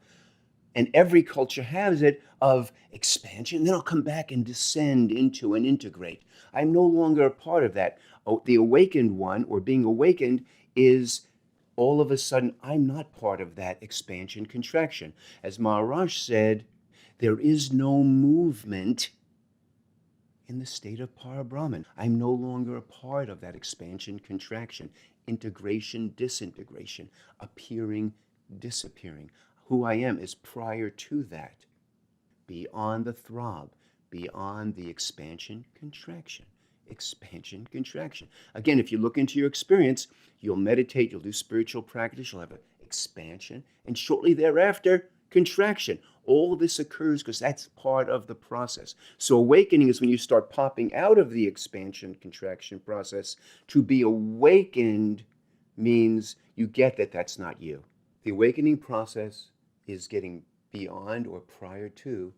and every culture has it, of expansion, then I'll come back and descend into and integrate. I'm no longer a part of that. Oh, the awakened one, or being awakened, is all of a sudden, I'm not part of that expansion contraction. As Maharaj said, there is no movement in the state of Parabrahman. I'm no longer a part of that expansion contraction, integration, disintegration, appearing, disappearing. Who I am is prior to that, beyond the throb, beyond the expansion contraction. Expansion, contraction. Again, if you look into your experience, you'll meditate, you'll do spiritual practice, you'll have an expansion, and shortly thereafter, contraction. All this occurs because that's part of the process. So awakening is when you start popping out of the expansion, contraction process. To be awakened means you get that that's not you. The awakening process is getting beyond or prior to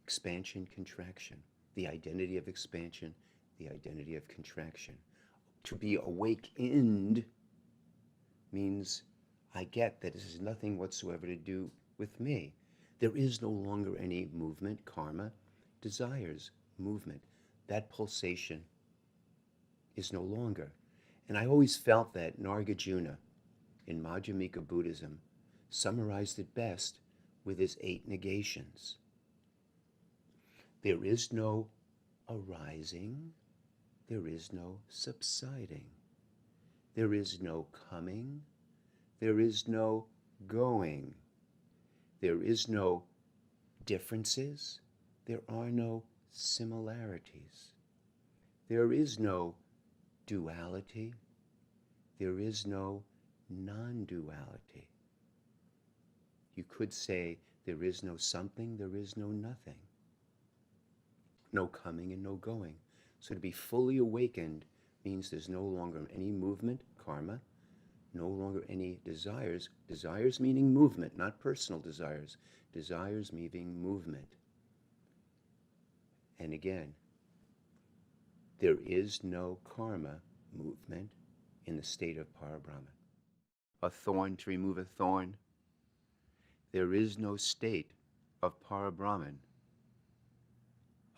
expansion, contraction, the identity of expansion, the identity of contraction. To be awakened means I get that this has nothing whatsoever to do with me. There is no longer any movement, karma, desires, movement. That pulsation is no longer. And I always felt that Nagarjuna in Madhyamika Buddhism summarized it best with his 8 negations. There is no arising, there is no subsiding, there is no coming, there is no going, there is no differences, there are no similarities, there is no duality, there is no non-duality. You could say there is no something, there is no nothing. No coming and no going. So to be fully awakened means there's no longer any movement, karma, no longer any desires. Desires meaning movement, not personal desires. Desires meaning movement. And again, there is no karma movement in the state of Parabrahman. A thorn to remove a thorn. There is no state of Parabrahman.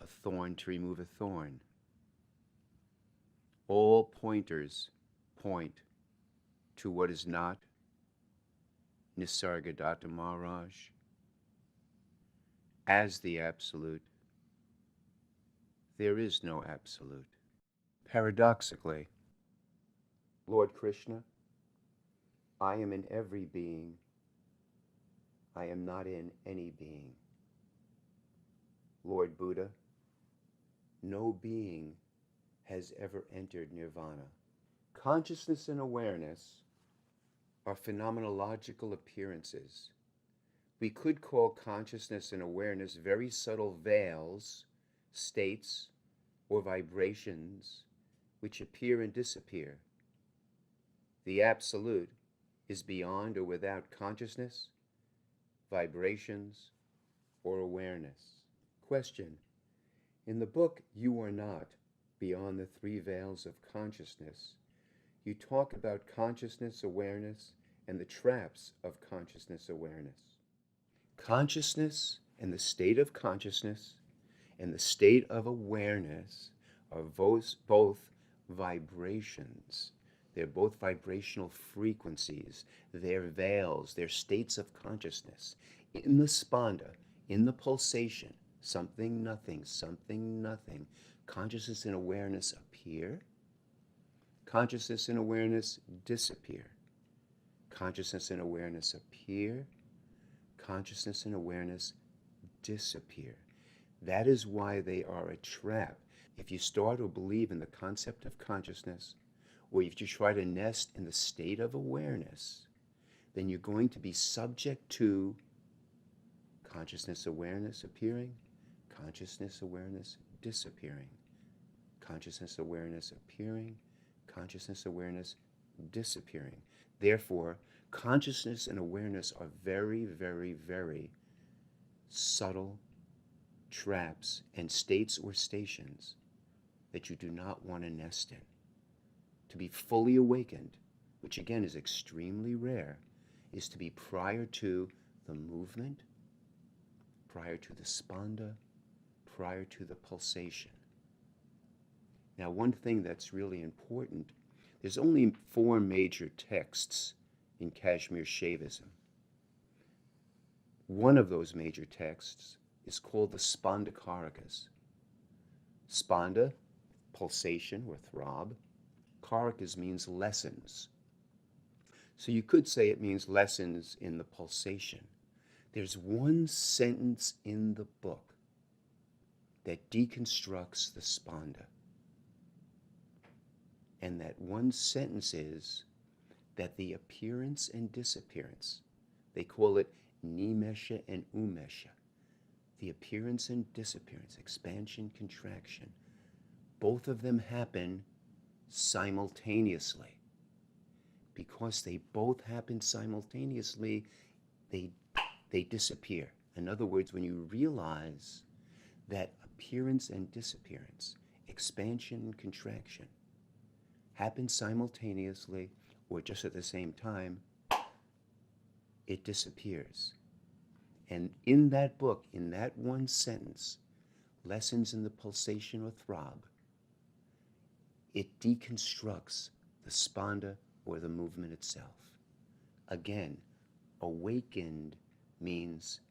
A thorn to remove a thorn. All pointers point to what is not Nisargadattovi Maharaj as the absolute. There is no absolute. Paradoxically, Lord Krishna, I am in every being. I am not in any being. Lord Buddha, no being has ever entered nirvana. Consciousness and awareness are phenomenological appearances. We could call consciousness and awareness very subtle veils, states, or vibrations which appear and disappear. The absolute is beyond or without consciousness, vibrations, or awareness. Question: in the book You Are Not, Beyond the Three Veils of Consciousness, you talk about consciousness awareness and the traps of consciousness awareness. Consciousness and the state of consciousness and the state of awareness are both vibrations. They're both vibrational frequencies. They're veils. They're states of consciousness. In the spanda, in the pulsation, something, nothing, consciousness and awareness appear. Consciousness and awareness disappear. Consciousness and awareness appear. Consciousness and awareness disappear. That is why they are a trap. If you start to believe in the concept of consciousness, or if you try to nest in the state of awareness, then you're going to be subject to consciousness awareness appearing, consciousness awareness disappearing, consciousness awareness appearing, consciousness awareness disappearing. Therefore, consciousness and awareness are very, very, very subtle traps and states or stations that you do not want to nest in. To be fully awakened, which again is extremely rare, is to be prior to the movement, prior to the spanda, prior to the pulsation. Now, one thing that's really important, there's only 4 major texts in Kashmir Shaivism. One of those major texts is called the Spandakarakas. Spanda, pulsation or throb. Karakas means lessons. So you could say it means lessons in the pulsation. There's one sentence in the book that deconstructs the spanda. And that one sentence is that the appearance and disappearance, they call it nimesha and umesha, the appearance and disappearance, expansion, contraction, both of them happen simultaneously. Because they both happen simultaneously, they disappear. In other words, when you realize that appearance and disappearance, expansion and contraction, happen simultaneously or just at the same time, it disappears. And in that book, in that one sentence, Lessons in the Pulsation or Throb, it deconstructs the spanda or the movement itself. Again, awakened means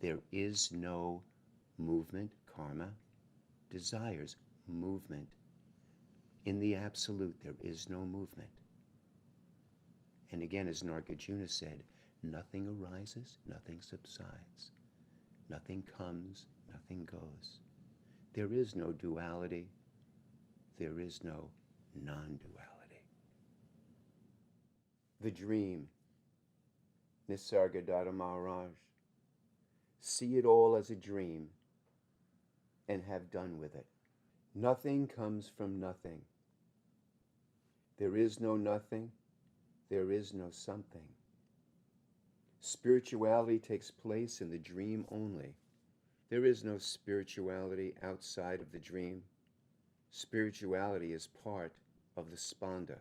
there is no movement, karma, desires, movement. In the absolute, there is no movement. And again, as Nagarjuna said, nothing arises, nothing subsides. Nothing comes, nothing goes. There is no duality. There is no non-duality. The dream, Nisargadatta Maharaj. See it all as a dream and have done with it. Nothing comes from nothing. There is no nothing. There is no something. Spirituality takes place in the dream only. There is no spirituality outside of the dream. Spirituality is part of the spanda,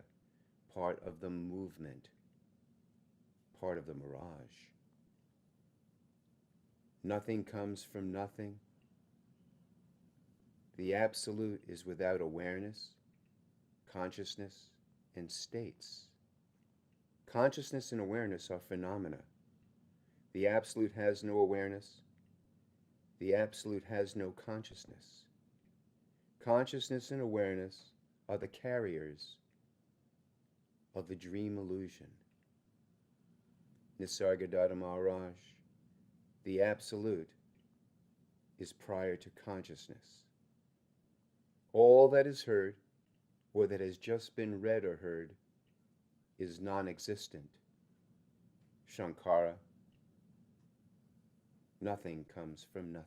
part of the movement, part of the mirage. Nothing comes from nothing. The Absolute is without awareness, consciousness, and states. Consciousness and awareness are phenomena. The Absolute has no awareness. The Absolute has no consciousness. Consciousness and awareness are the carriers of the dream illusion. Nisargadattovi Maharaj, the Absolute is prior to consciousness. All that is heard, or that has just been read or heard, is non-existent. Shankara, nothing comes from nothing.